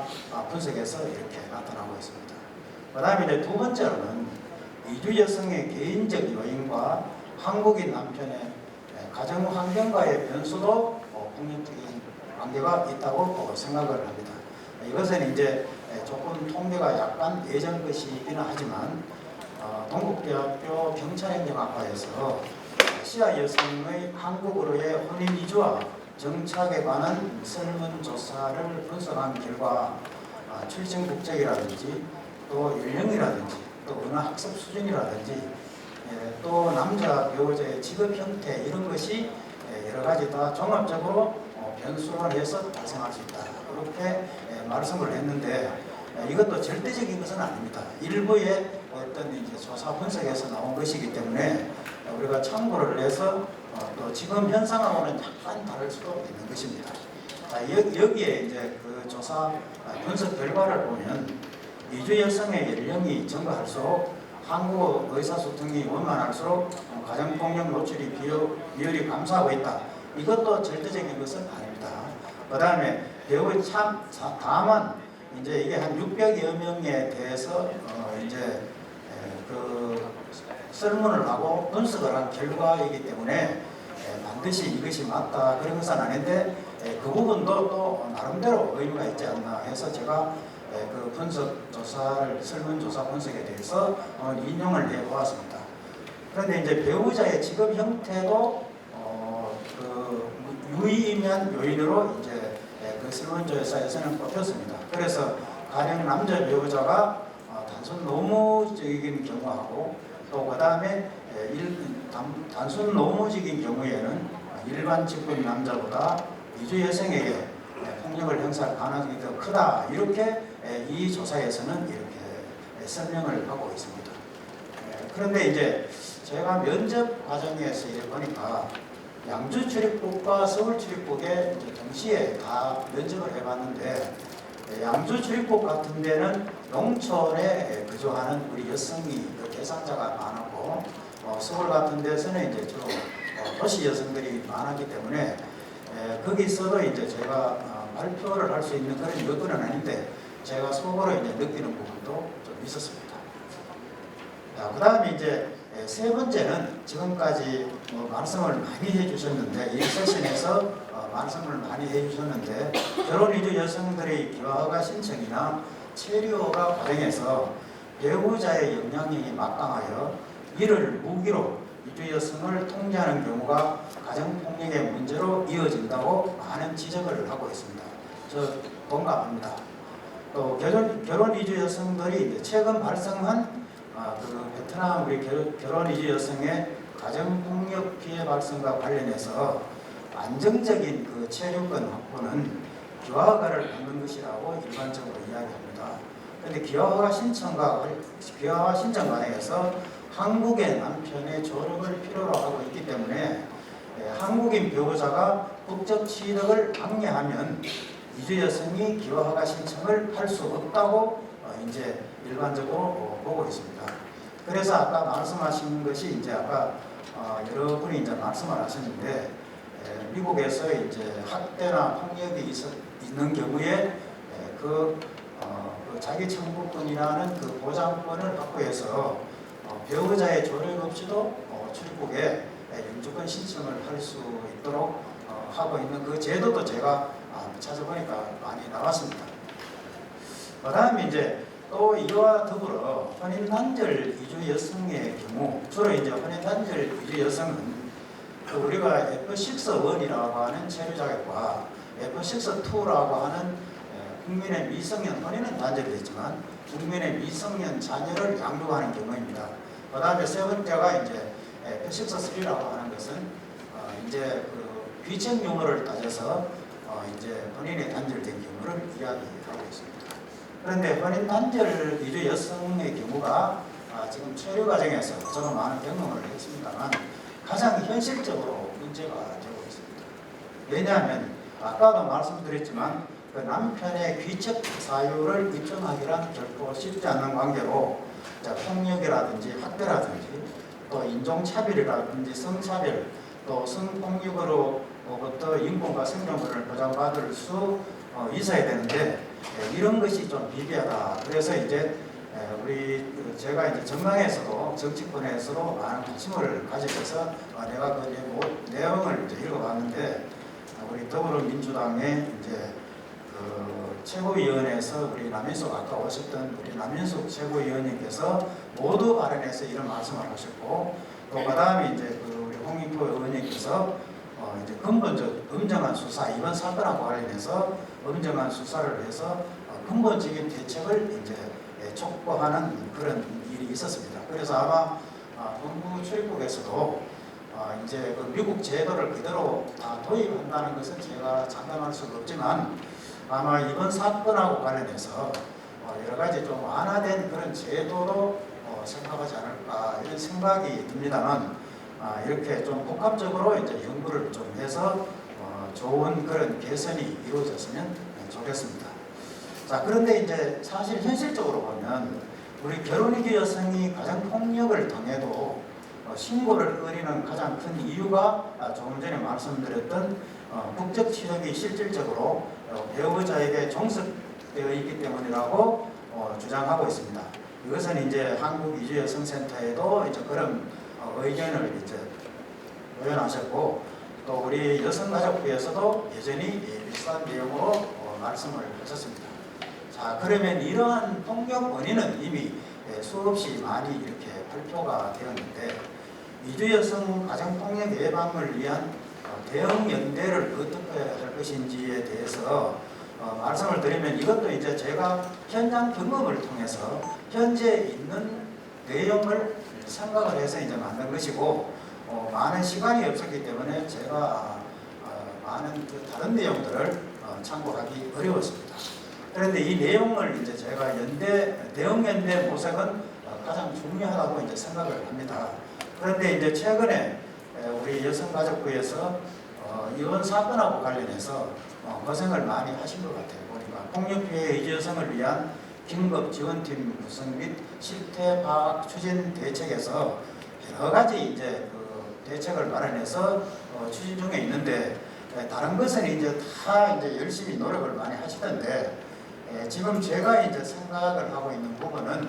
분석에서 이렇게 나타나고 있습니다. 그 다음에 이제 두 번째로는 이주 여성의 개인적 요인과 한국인 남편의 가정 환경과의 변수도 폭력적인 관계가 있다고 생각을 합니다. 이것은 이제 조금 통계가 약간 예전 것이기는 하지만 동국대학교 경찰행정학과에서 시아 여성의 한국으로의 혼인 이주와 정착에 관한 설문조사를 분석한 결과 출신 국적이라든지 또 연령이라든지 또 어느 학습 수준이라든지 또 남자 배우자의 직업 형태 이런 것이 여러 가지 다 종합적으로 변수를 해서 발생할 수 있다. 그렇게 말씀을 했는데 이것도 절대적인 것은 아닙니다. 일부의 어떤 이제 조사 분석에서 나온 것이기 때문에 우리가 참고를 해서 또 지금 현상하고는 약간 다를 수도 있는 것입니다. 여기에 이제 그 조사 분석 결과를 보면 이주 여성의 연령이 증가할수록 한국어 의사소통이 원만할수록 가정폭력 노출이 비율이 감소하고 있다. 이것도 절대적인 것은 아닙니다. 그 다음에 배우 다만 이제 이게 한 600여 명에 대해서 이제 그 설문을 하고 분석을 한 결과이기 때문에 반드시 이것이 맞다 그런 것은 아닌데 그 부분도 또 나름대로 의미가 있지 않나 해서 제가 그 설문조사 분석에 대해서 인용을 해보았습니다. 그런데 이제 배우자의 직업 형태도 그 유의미한 요인으로 이제 그 설문조사에서는 뽑혔습니다. 그래서 가령 남자 배우자가 단순 노무적인 경우하고 또 그 다음에 단순 노무적인 경우에는 일반 직군 남자보다 이주 여성에게 폭력을 행사할 가능성이 더 크다. 이렇게 이 조사에서는 이렇게 설명을 하고 있습니다. 그런데 이제 제가 면접 과정에서 이제 보니까 양주 출입국과 서울 출입국에 동시에 다 면접을 해봤는데 양주 출입국 같은 데는 농촌에 거주하는 우리 여성이 대상자가 많았고 서울 같은 데서는 이제 주로 도시 여성들이 많았기 때문에 거기서도 이제 제가 발표를 할 수 있는 그런 여건은 아닌데 제가 속으로 이제 느끼는 부분도 좀 있었습니다. 그 다음에 이제 세 번째는 지금까지 말씀을 많이 해주셨는데 이 세션에서 말씀을 많이 해주셨는데 결혼 이주 여성들의 기화허가 신청이나 체류허가 과정에서 배우자의 영향력이 막강하여 이를 무기로 이주 여성을 통제하는 경우가 가정폭력의 문제로 이어진다고 많은 지적을 하고 있습니다. 저 동감합니다. 또 결혼 이주 여성들이 이제 최근 발생한 그 베트남 우리 결혼 이주 여성의 가정폭력 피해 발생과 관련해서 안정적인 그 체류권 확보는 기화허가를 받는 것이라고 일반적으로 이야기합니다. 그런데 기화허가 신청 과정에서 한국의 남편의 조력을 필요로 하고 있기 때문에 한국인 배우자가 국적 취득을 방해하면 이주 여성이 기화허가 신청을 할 수 없다고 이제 일반적으로 보고 있습니다. 그래서 아까 말씀하신 것이 이제 아까 여러분이 이제 말씀을 하셨는데 미국에서 이제 학대나 폭력이 있는 경우에 그 자기 청구권이라는 그 보장권을 확보해서 배우자의 조력 없이도 출입국에 영주권 신청을 할 수 있도록 하고 있는 그 제도도 제가 찾아보니까 많이 나왔습니다. 그 다음에 이제 또 이와 더불어 혼인단절 이주 여성의 경우 주로 이제 혼인단절 이주 여성은 우리가 F6-1이라고 하는 체류 자격과 F6-2라고 하는 국민의 미성년 혼인은 단절이 됐지만 국민의 미성년 자녀를 양육하는 경우입니다. 그 다음에 세 번째가 이제 F6-3라고 하는 것은 이제 그 귀책 용어를 따져서 이제 혼인이 단절된 경우를 이야기하고 있습니다. 그런데 혼인 단절 이주 여성의 경우가 지금 체류 과정에서 저도 많은 경험을 했습니다만 가장 현실적으로 문제가 되고 있습니다. 왜냐하면 아까도 말씀드렸지만 그 남편의 귀책 사유를 입증하기란 결코 쉽지 않는 관계로 폭력이라든지 학대라든지 또 인종차별이라든지 성차별 또 성폭력으로부터 인권과 생존권을 보장받을 수 있어야 되는데 이런 것이 좀 비비하다. 그래서 이제 제가 이제 정당에서도 정치권에서도 많은 관심을 가지면서 내가 그 내용을 이제 읽어봤는데 우리 더불어민주당의 이제 그 최고위원회에서 우리 남인숙 아까 오셨던 우리 남인숙 최고위원님께서 모두 발언해서 이런 말씀을 하셨고 또 그다음에 이제 그 우리 홍익표 의원님께서 이제 근본적 엄정한 수사 이번 사건하고 관련해서 엄정한 수사를 해서 근본적인 대책을 이제 촉구하는 그런 일이 있었습니다. 그래서 아마 본부 출입국에서도 이제 그 미국 제도를 그대로 다 도입한다는 것은 제가 장담할 수가 없지만 아마 이번 사건하고 관련해서 여러 가지 좀 완화된 그런 제도로 생각하지 않을까 이런 생각이 듭니다만 이렇게 좀 복합적으로 이제 연구를 좀 해서 좋은 그런 개선이 이루어졌으면 좋겠습니다. 자, 그런데 이제 사실 현실적으로 보면 우리 결혼이기 여성이 가정폭력을 당해도 신고를 꺼리는 가장 큰 이유가 조금 전에 말씀드렸던 국적취득이 실질적으로 배우자에게 종속되어 있기 때문이라고 주장하고 있습니다. 이것은 이제 한국이주여성센터에도 이제 그런 의견을 이제 표현하셨고, 또 우리 여성가족부에서도 여전히 비슷한 내용으로 말씀을 하셨습니다. 자, 그러면 이러한 폭력 원인은 이미 수없이 많이 이렇게 발표가 되었는데, 이주여성 가정폭력 예방을 위한 대응 연대를 어떻게 할 것인지에 대해서 말씀을 드리면, 이것도 이제 제가 현장 경험을 통해서 현재 있는 내용을 생각을 해서 이제 만든 것이고, 많은 시간이 없었기 때문에 제가 많은 다른 내용들을 참고하기 어려웠습니다. 그런데 이 내용을 이제 제가 대응 연대 모색은 가장 중요하다고 이제 생각을 합니다. 그런데 이제 최근에 우리 여성가족부에서 이번 사건하고 관련해서 고생을 많이 하신 것 같아요. 보니까 폭력피해 이주여성을 위한 긴급지원팀 구성 및 실태 파악 추진 대책에서 여러 가지 이제 대책을 마련해서 추진 중에 있는데, 다른 것은 이제 다 이제 열심히 노력을 많이 하시던데, 지금 제가 이제 생각을 하고 있는 부분은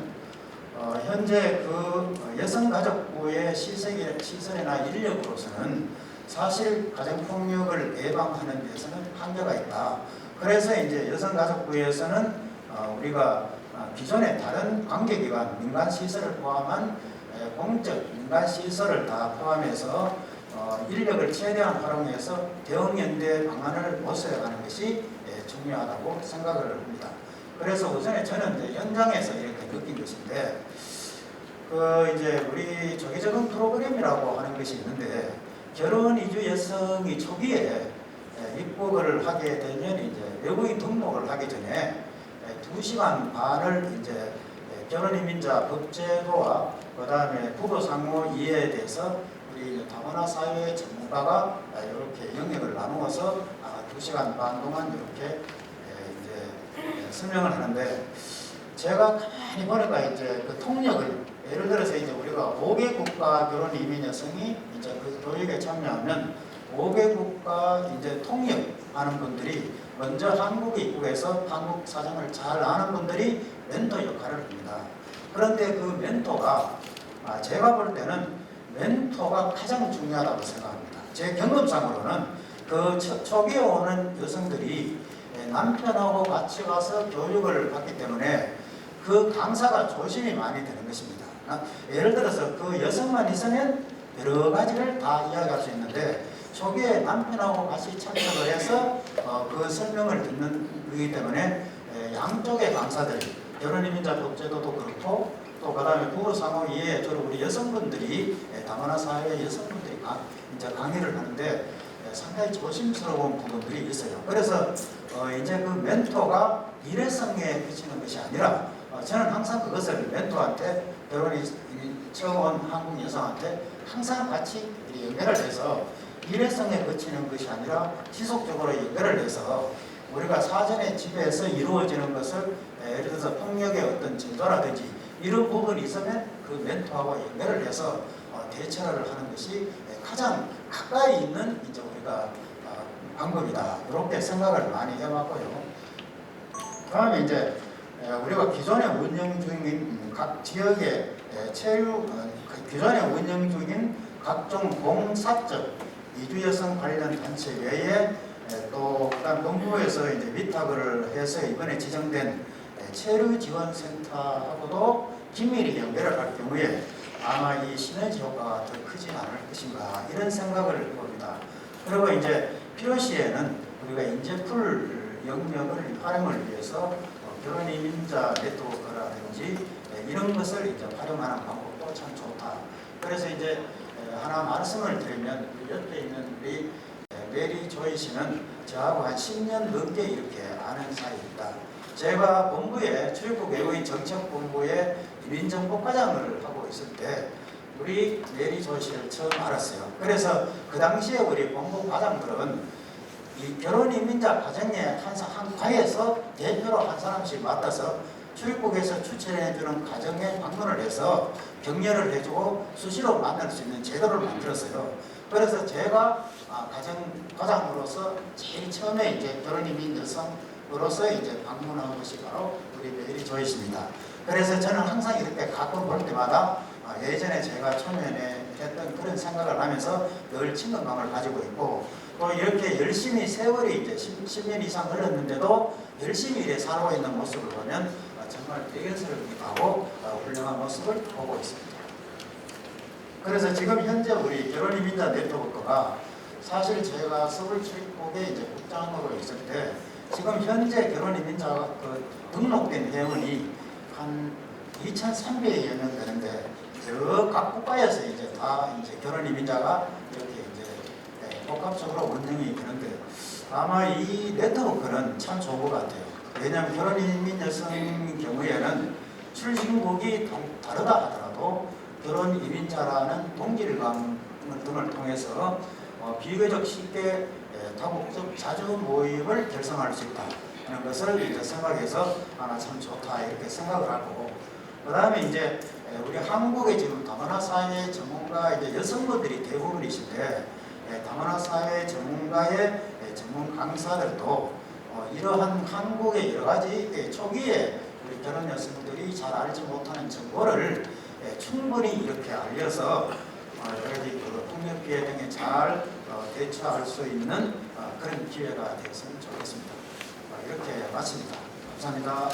현재 그 여성가족부의 시설이나 인력으로서는 사실 가정폭력을 예방하는 데서는 한계가 있다. 그래서 이제 여성가족부에서는 우리가 기존의 다른 관계기관, 민간시설을 포함한 공적 민간시설을 다 포함해서 인력을 최대한 활용해서 대응연대 방안을 모색하는 것이 중요하다고 생각을 합니다. 그래서 우선에 저는 이제 현장에서 이렇게 느낀 것인데, 이제 우리 조기적응 프로그램이라고 하는 것이 있는데, 결혼 이주 여성이 초기에 입국을 하게 되면 이제 외국인 등록을 하기 전에 2시간 반을 이제 결혼이민자 법제도와 그 다음에 부부 상호 이해에 대해서 우리 다문화 사회 전문가가 이렇게 영역을 나누어서 2시간 반 동안 이렇게 이제 설명을 하는데, 제가 가만히 보니까 이제 그 통역을, 예를 들어서 이제 우리가 5개 국가 결혼 이민 여성이 이제 그 교육에 참여하면 5개 국가 이제 통역하는 분들이 먼저 한국에 입국해서 한국 사정을 잘 아는 분들이 멘토 역할을 합니다. 그런데 그 멘토가 제가 볼 때는 멘토가 가장 중요하다고 생각합니다. 제 경험상으로는 그 초기에 오는 여성들이 남편하고 같이 가서 교육을 받기 때문에 그 강사가 조심이 많이 되는 것입니다. 예를 들어서 그 여성만 있으면 여러 가지를 다 이야기할 수 있는데, 초기에 남편하고 같이 참석을 해서 그 설명을 듣는 거기 때문에 양쪽의 강사들이, 결혼이민자 법제도도 그렇고, 또 그 다음에 부부 상호 이해, 주로 우리 여성분들이, 다문화 사회 여성분들이 이제 강의를 하는데 상당히 조심스러운 부분들이 있어요. 그래서 이제 그 멘토가 일회성에 그치는 것이 아니라, 저는 항상 그것을 멘토한테, 결혼이 처음 온 한국 여성한테 항상 같이 연결을 해서 일회성에 그치는 것이 아니라 지속적으로 연결을 해서 우리가 사전에 집에서 이루어지는 것을, 예를 들어서 폭력의 어떤 징조라든지 이런 부분이 있으면 그 멘토하고 연결을 해서 대처를 하는 것이 가장 가까이 있는 이제 우리가 방법이다. 이렇게 생각을 많이 해왔고요. 다음에 이제 우리가 기존에 운영 중인 각 지역의 기존에 운영 중인 각종 공사적 이주여성 관련 단체 외에 또 그다음 정부에서 이제 위탁을 해서 이번에 지정된 체류지원센터하고도 긴밀히 연결을 할 경우에 아마 이 시너지 효과가 더 크지 않을 것인가, 이런 생각을 해봅니다. 그리고 이제 필요시에는 우리가 인재풀 영역을 활용을 위해서 결혼이민자 네트워크라든지 이런 것을 이제 활용하는 방법도 참 좋다. 그래서 이제 하나 말씀을 드리면, 옆에 있는 우리 메리 조이 씨는 저하고 한 10년 넘게 이렇게 아는 사이입니다. 제가 본부에 출입국 외국인 정책본부에 이민정보과장을 하고 있을 때 우리 메리 조이 씨를 처음 알았어요. 그래서 그 당시에 우리 본부 과장들은 이 결혼이민자 과정에 한 과에서 대표로 한 사람씩 맡아서 출입국에서 추천해주는 가정에 방문을 해서 격려를 해주고 수시로 만날 수 있는 제도를 만들었어요. 그래서 제가 가장으로서 제일 처음에 이제 결혼이민 여성으로서 이제 방문한 것이 바로 우리 메리 조이스입니다. 그래서 저는 항상 이렇게 가끔 볼 때마다 예전에 제가 초면에 했던 그런 생각을 하면서 늘 친근감을 가지고 있고, 또 이렇게 열심히 세월이 이제 10년 이상 흘렀는데도 열심히 일에 살고 있는 모습을 보면 정말 대견스럽기도 하고 훌륭한 모습을 보고 있습니다. 그래서 지금 현재 우리 결혼이민자 네트워크가 사실 제가 서울 출입국에 이제 국장으로 있을 때 지금 현재 결혼이민자가 등록된 회원이 한 2,300여 명 되는데 각 국가에서 이제 다 이제 결혼이민자가 이렇게 이제 복합적으로 운영이 되는데 아마 이 네트워크는 참 좋은 것 같아요. 왜냐하면 결혼이민 여성 경우에는 출신국이 다르다 하더라도 결혼이민자라는 동질감 등을 통해서 비교적 쉽게 다국적 자주 모임을 결성할 수 있다 하는 것을 이제 생각해서 참 좋다 이렇게 생각을 하고, 그 다음에 이제 우리 한국의 지금 다문화 사회 전문가 이제 여성분들이 대부분이신데 다문화 사회 전문가의 전문 강사들도 이러한 한국의 여러 가지 초기에 우리 결혼 여성들이 잘 알지 못하는 정보를 충분히 이렇게 알려서 여러 가지 폭력 피해 등에 잘 대처할 수 있는 그런 기회가 되었으면 좋겠습니다. 이렇게 마칩니다. 감사합니다.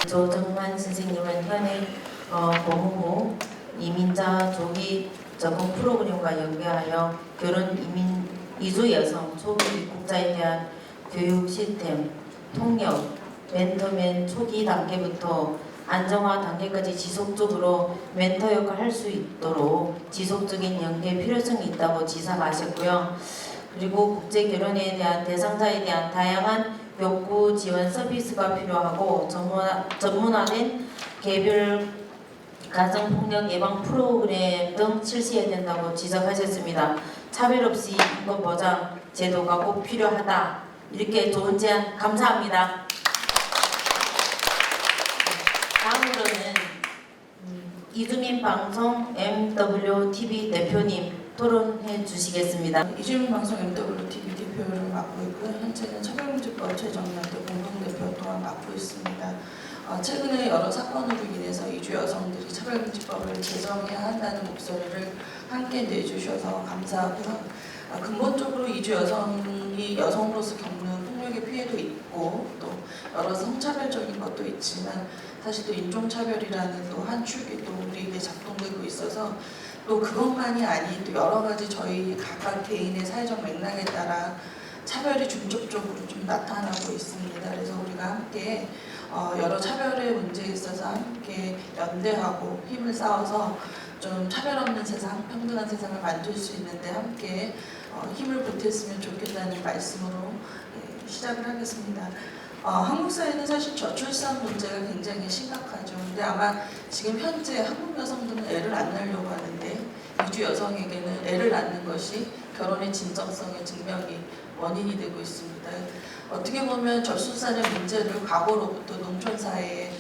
조정만 선생님은 현행 법무부 이민자 조기 적응 프로그램과 연계하여 결혼 이민 이주 여성 초기 입국자에 대한 교육 시스템, 통역, 멘토맨 초기 단계부터 안정화 단계까지 지속적으로 멘토 역할을 할 수 있도록 지속적인 연계 필요성이 있다고 지적하셨고요. 그리고 국제 결혼에 대한 대상자에 대한 다양한 욕구 지원 서비스가 필요하고 전문화된 개별 가정폭력 예방 프로그램 등 실시해야 된다고 지적하셨습니다. 차별 없이 인권 보장 제도가 꼭 필요하다. 이렇게 좋은 제안 감사합니다. 다음으로는 이주민 방송 MWTV 대표님 토론해 주시겠습니다. 이주민 방송 MWTV 대표를 맡고 있고요. 현재는 차별금지법 제정연대 공동대표 또한 맡고 있습니다. 최근에 여러 사건으로 인해서 이주 여성들이 차별금지법을 제정해야 한다는 목소리를 함께 내주셔서 감사하고요. 근본적으로 이주 여성이 여성으로서 겪는 폭력의 피해도 있고 또 여러 성차별적인 것도 있지만 사실 또 인종차별이라는 또 한 축이 또 우리에게 작동되고 있어서 또 그것만이 아닌 또 여러 가지 저희 각각 개인의 사회적 맥락에 따라 차별이 중첩적으로 좀 나타나고 있습니다. 그래서 우리가 함께 여러 차별의 문제에 있어서 함께 연대하고 힘을 쌓아서 좀 차별 없는 세상, 평등한 세상을 만들 수 있는데 함께 힘을 보탰으면 좋겠다는 말씀으로 시작을 하겠습니다. 한국 사회는 사실 저출산 문제가 굉장히 심각하죠. 근데 아마 지금 현재 한국 여성들은 애를 안 낳으려고 하는데 이주 여성에게는 애를 낳는 것이 결혼의 진정성의 증명이 원인이 되고 있습니다. 어떻게 보면 저출산의 문제를 과거로부터 농촌 사회에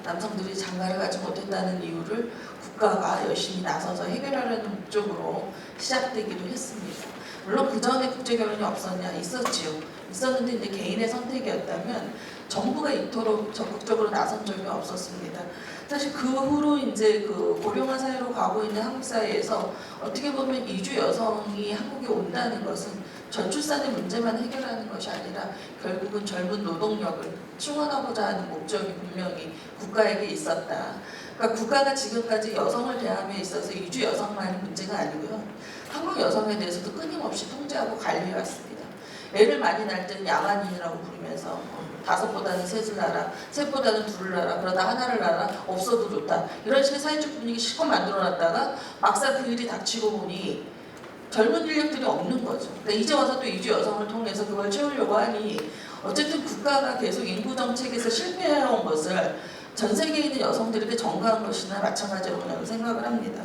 남성들이 장가를 가지 못했다는 이유를 국가가 열심히 나서서 해결하려는 목적으로 시작되기도 했습니다. 물론 그 전에 국제결혼이 없었냐? 있었지요. 있었는데 이제 개인의 선택이었다면 정부가 이토록 적극적으로 나선 적이 없었습니다. 사실 그 후로 이제 그 고령화 사회로 가고 있는 한국 사회에서 어떻게 보면 이주 여성이 한국에 온다는 것은 저출산의 문제만 해결하는 것이 아니라 결국은 젊은 노동력을 충원하고자 하는 목적이 분명히 국가에게 있었다. 그러니까 국가가 지금까지 여성을 대함에 있어서 이주 여성만의 문제가 아니고요. 한국 여성에 대해서도 끊임없이 통제하고 관리해왔습니다. 애를 많이 낳을 때는 야만인이라고 부르면서 5보다는 셋을 낳아라, 셋보다는 둘을 낳아라, 그러다 하나를 낳아라, 없어도 좋다. 이런 식의 사회적 분위기 실컷 만들어놨다가 막상 그 일이 닥치고 보니 젊은 인력들이 없는 거죠. 그러니까 이제 와서 또 이주 여성을 통해서 그걸 채우려고 하니 어쨌든 국가가 계속 인구 정책에서 실패해온 것을 전 세계에 있는 여성들에게 전가한 것이나 마찬가지라고 저는 생각을 합니다.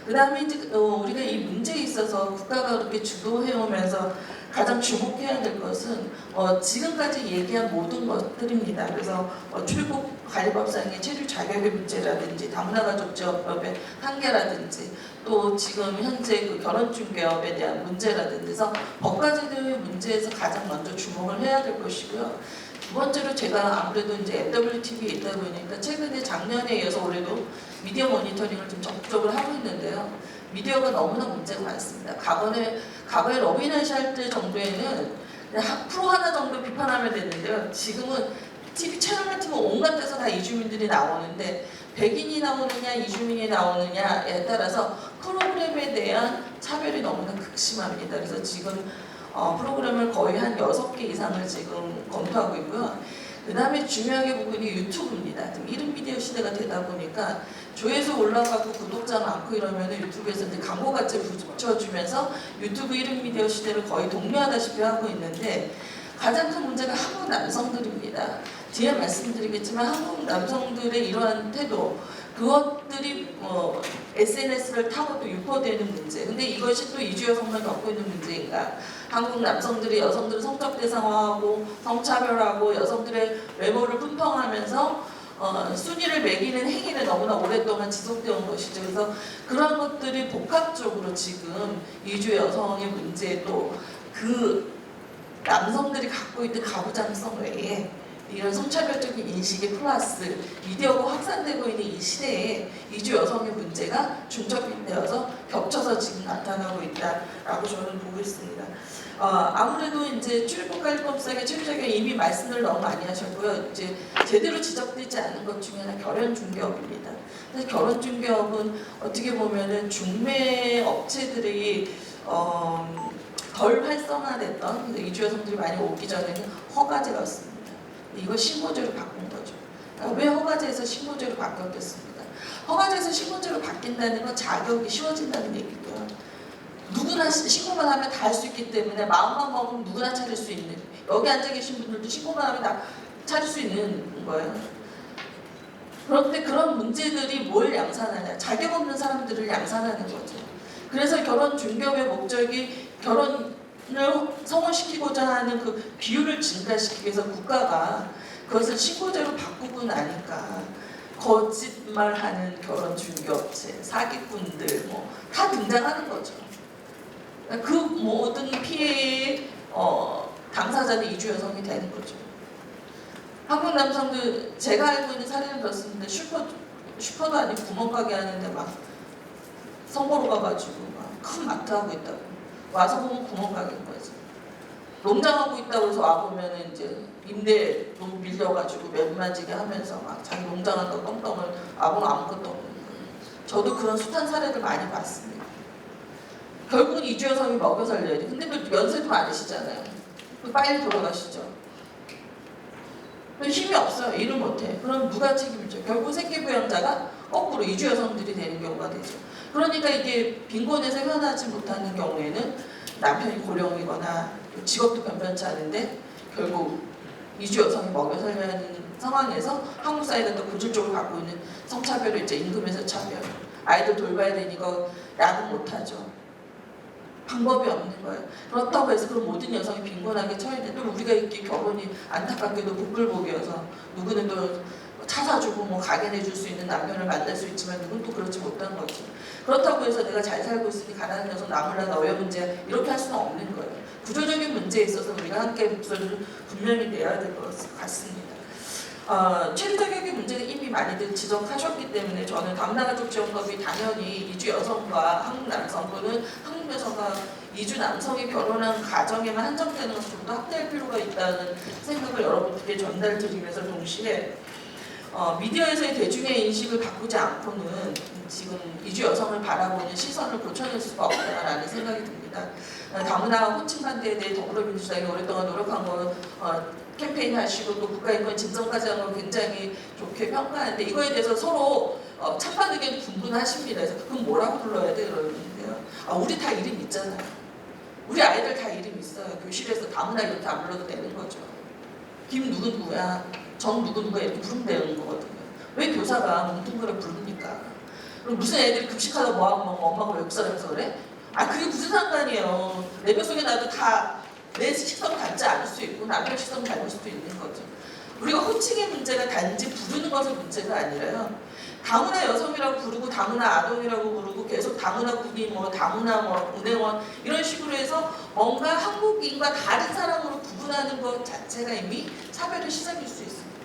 그다음에 이제 우리가 이 문제에 있어서 국가가 그렇게 주도해오면서 가장 주목해야 될 것은 지금까지 얘기한 모든 것들입니다. 그래서 출국 관리법상의 체류 자격의 문제라든지 다문화가족지원법의 한계라든지 또 지금 현재 그 결혼중개업에 대한 문제라든지 그래서 법과제도의 문제에서 가장 먼저 주목을 해야 될 것이고요. 두 번째로 제가 아무래도 이제 FWTV에 있다 보니까 최근에 작년에 이어서 올해도 미디어 모니터링을 좀 적극적으로 하고 있는데요. 미디어가 너무나 문제가 많습니다. 과거에 러비나시 할 때 정도에는 그냥 프로 하나 정도 비판하면 됐는데요. 지금은 TV 채널 같은 거 온갖 데서 다 이주민들이 나오는데 백인이 나오느냐 이주민이 나오느냐에 따라서 프로그램에 대한 차별이 너무나 극심합니다. 그래서 지금 프로그램을 거의 한 6개 이상을 지금 검토하고 있고요. 그 다음에 중요하게 부분이 유튜브입니다. 지금 1인 미디어 시대가 되다 보니까 조회수 올라가고 구독자 많고 이러면 유튜브에서 이제 광고같이 붙여주면서 유튜브 1인 미디어 시대를 거의 독려하다시피 하고 있는데 가장 큰 문제가 한국 남성들입니다. 뒤에 말씀드리겠지만 한국 남성들의 이러한 태도 그것들이 SNS를 타고 또 유포되는 문제. 근데 이것이 또 이주 여성만 겪고 있는 문제인가? 한국 남성들이 여성들을 성적 대상화하고 성차별하고 여성들의 외모를 품평하면서 순위를 매기는 행위는 너무나 오랫동안 지속되어 온 것이죠. 그래서 그런 것들이 복합적으로 지금 이주 여성의 문제 또 그 남성들이 갖고 있는 가부장성 외에 이런 성차별적인 인식이 플러스 미디어가 확산되고 있는 이 시대에 이주 여성의 문제가 중첩되어서 겹쳐서 지금 나타나고 있다라고 저는 보고 있습니다. 아무래도 이제 출입국관리법상의 체류자격 이미 말씀을 너무 많이 하셨고요. 이제 제대로 지적되지 않은 것 중에 하나 결혼중개업입니다. 그래서 결혼중개업은 어떻게 보면은 중매 업체들이 덜 활성화됐던 이주 여성들이 많이 오기 전에는 허가제였습니다. 이거 신고제로 바꾼 거죠. 왜 허가제에서 신고제로 바뀌었겠습니까? 허가제에서 신고제로 바뀐다는 건 자격이 쉬워진다는 얘기고요. 누구나 신고만 하면 다 할 수 있기 때문에 마음만 먹으면 누구나 차릴 수 있는 여기 앉아 계신 분들도 신고만 하면 다 차릴 수 있는 거예요. 그런데 그런 문제들이 뭘 양산하냐? 자격 없는 사람들을 양산하는 거죠. 그래서 결혼 중개업의 목적이 결혼을 성원시키고자 하는 그 비율을 증가시키기 위해서 국가가 그것을 신고제로 바꾸고 나니까 거짓말하는 결혼 중개업체, 사기꾼들 다 등장하는 거죠. 그 모든 피해의 당사자는 이주 여성이 되는 거죠. 한국 남성들 제가 알고 있는 사례는 그렇습니다. 슈퍼도 아니고 구멍가게 하는데 막 선보러 가가지고 막 큰 마트 하고 있다고 와서 보면 구멍가게인 거지. 농장하고 있다고 해서 와보면 이제 임대 너무 밀려가지고 맨만지게 하면서 막 자기 농장한다고 똥똥을 와보면 아무것도 없는 거예요. 저도 그런 숱한 사례를 많이 봤습니다. 결국은 이주 여성이 먹여 살려야 돼. 근데 또 연세도 많으시잖아요. 빨리 돌아가시죠. 힘이 없어요. 일을 못해. 그럼 누가 책임져? 결국 새끼부양자가 거꾸로 이주 여성들이 되는 경우가 되죠. 그러니까 이게 빈곤에서 헤어나지 못하는 경우에는 남편이 고령이거나 직업도 변변치 않은데 결국 이주 여성이 먹여 살려야 하는 상황에서 한국 사회가 또 고질적으로 갖고 있는 성차별을 이제 임금에서 차별, 아이들 돌봐야 되니까 야근 못하죠. 방법이 없는 거예요. 그렇다고 해서 그럼 모든 여성이 빈곤하게 처해 있는데 또 우리가 이렇게 결혼이 안타깝게도 복불복이어서 누구는 또 차 사주고 가게 내줄 수 있는 남편을 만날 수 있지만 누구는 또 그렇지 못한 거죠. 그렇다고 해서 내가 잘 살고 있으니 가난한 여성 나무라 너의 문제 이렇게 할 수는 없는 거예요. 구조적인 문제에 있어서 우리가 함께 목소리를 분명히 내야 될 것 같습니다. 체류 자격의 문제는 이미 많이들 지적하셨기 때문에 저는 다문화가족지원법이 당연히 이주 여성과 한국 남성 또는 한국 여성과 이주 남성이 결혼한 가정에만 한정되는 것을 좀 더 확대할 필요가 있다는 생각을 여러분께 전달드리면서 동시에 미디어에서의 대중의 인식을 바꾸지 않고는 지금 이주 여성을 바라보는 시선을 고쳐낼 수가 없다라는 생각이 듭니다. 다문화 호칭 반대에 대해 더불어민주당이 오랫동안 노력한 거 캠페인 하시고 또 국가인권 진정까지 한 걸 굉장히 좋게 평가하는데 이거에 대해서 서로 찬반 의견이 분분하십니다. 그래서 그건 뭐라고 불러야 돼? 그러는데요. 우리 다 이름 있잖아요. 우리 아이들 다 이름 있어요. 교실에서 다문화 이렇게 안 불러도 되는 거죠. 김 누구야, 정 누구야 이렇게 부르면 되는 거거든요. 왜 교사가 뭉뚱그려 부릅니까? 그럼 무슨 애들이 급식하다 뭐하고 먹고 엄마가 외국 사람이라서 그래? 아 그게 무슨 상관이에요. 내 뱃속에 나도 다 내 식성 닮지 않을 수 있고 남편 식성 닮을 수도 있는 거죠. 우리가 호칭의 문제가 단지 부르는 것의 문제가 아니라요. 다문화 여성이라고 부르고 다문화 아동이라고 부르고 계속 다문화 군인 뭐 다문화 뭐 은행원 이런 식으로 해서 뭔가 한국인과 다른 사람으로 구분하는 것 자체가 이미 차별의 시작일 수 있습니다.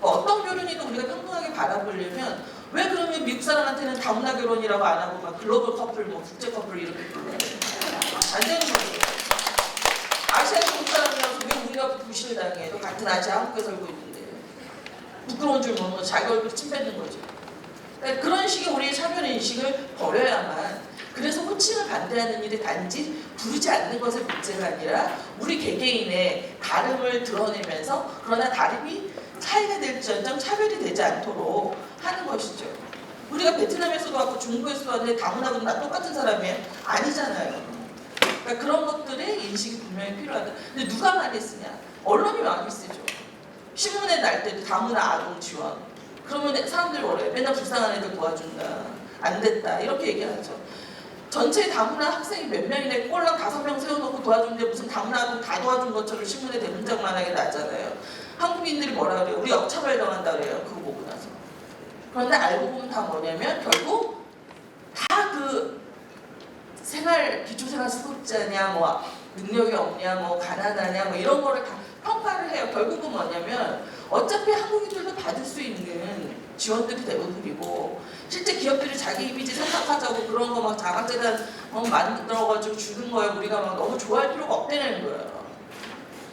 어떤 결혼이든 우리가 평등하게 바라보려면 왜 그러면 미국 사람한테는 다문화 결혼이라고 안 하고 막 글로벌 커플 뭐 국제 커플 이렇게 불러요? 안 되는 거죠. 아시아 중국 사람이라서 왜 우리가 부실을 당해요? 같은 아시아 한국에 살고 있는데 부끄러운 줄 모르고 자기 얼굴 침 뱉는 거죠. 그러니까 그런 식의 우리의 차별인식을 버려야만 그래서 호칭을 반대하는 일이 단지 부르지 않는 것의 문제가 아니라 우리 개개인의 다름을 드러내면서 그러나 다름이 차이가 될지언정 차별이 되지 않도록 하는 것이죠. 우리가 베트남에서도 왔고 중국에서도 왔는데 다문화는 다 똑같은 사람이에요? 아니잖아요. 그러니까 그런 것들의 인식이 분명히 필요하다. 근데 누가 많이 쓰냐? 언론이 많이 쓰죠. 신문에 날 때도 다문화 아동 지원. 그러면 사람들이 뭐래요? 맨날 불쌍한 애들 도와준다. 안 됐다. 이렇게 얘기하죠. 전체 다문화 학생이 몇 명이나 꼴랑 5명 세워놓고 도와주는데 무슨 다문화 아동 다 도와준 것처럼 신문에 대문짝만하게 나잖아요. 한국인들이 뭐라 그래요? 우리 역차별 당한다 그래요. 그거 보고 나서. 그런데 알고 보면 다 뭐냐면 결국 다 그 생활 기초생활 수급자냐 뭐 능력이 없냐 뭐 가난하냐 뭐 이런 거를 다 평가를 해요. 결국은 뭐냐면 어차피 한국인들도 받을 수 있는 지원들이 대부분이고 실제 기업들이 자기 이미지 생각하자고 그런 거 막 자각재단 만들어가지고 주는 거에 우리가 막 너무 좋아할 필요가 없다는 거예요.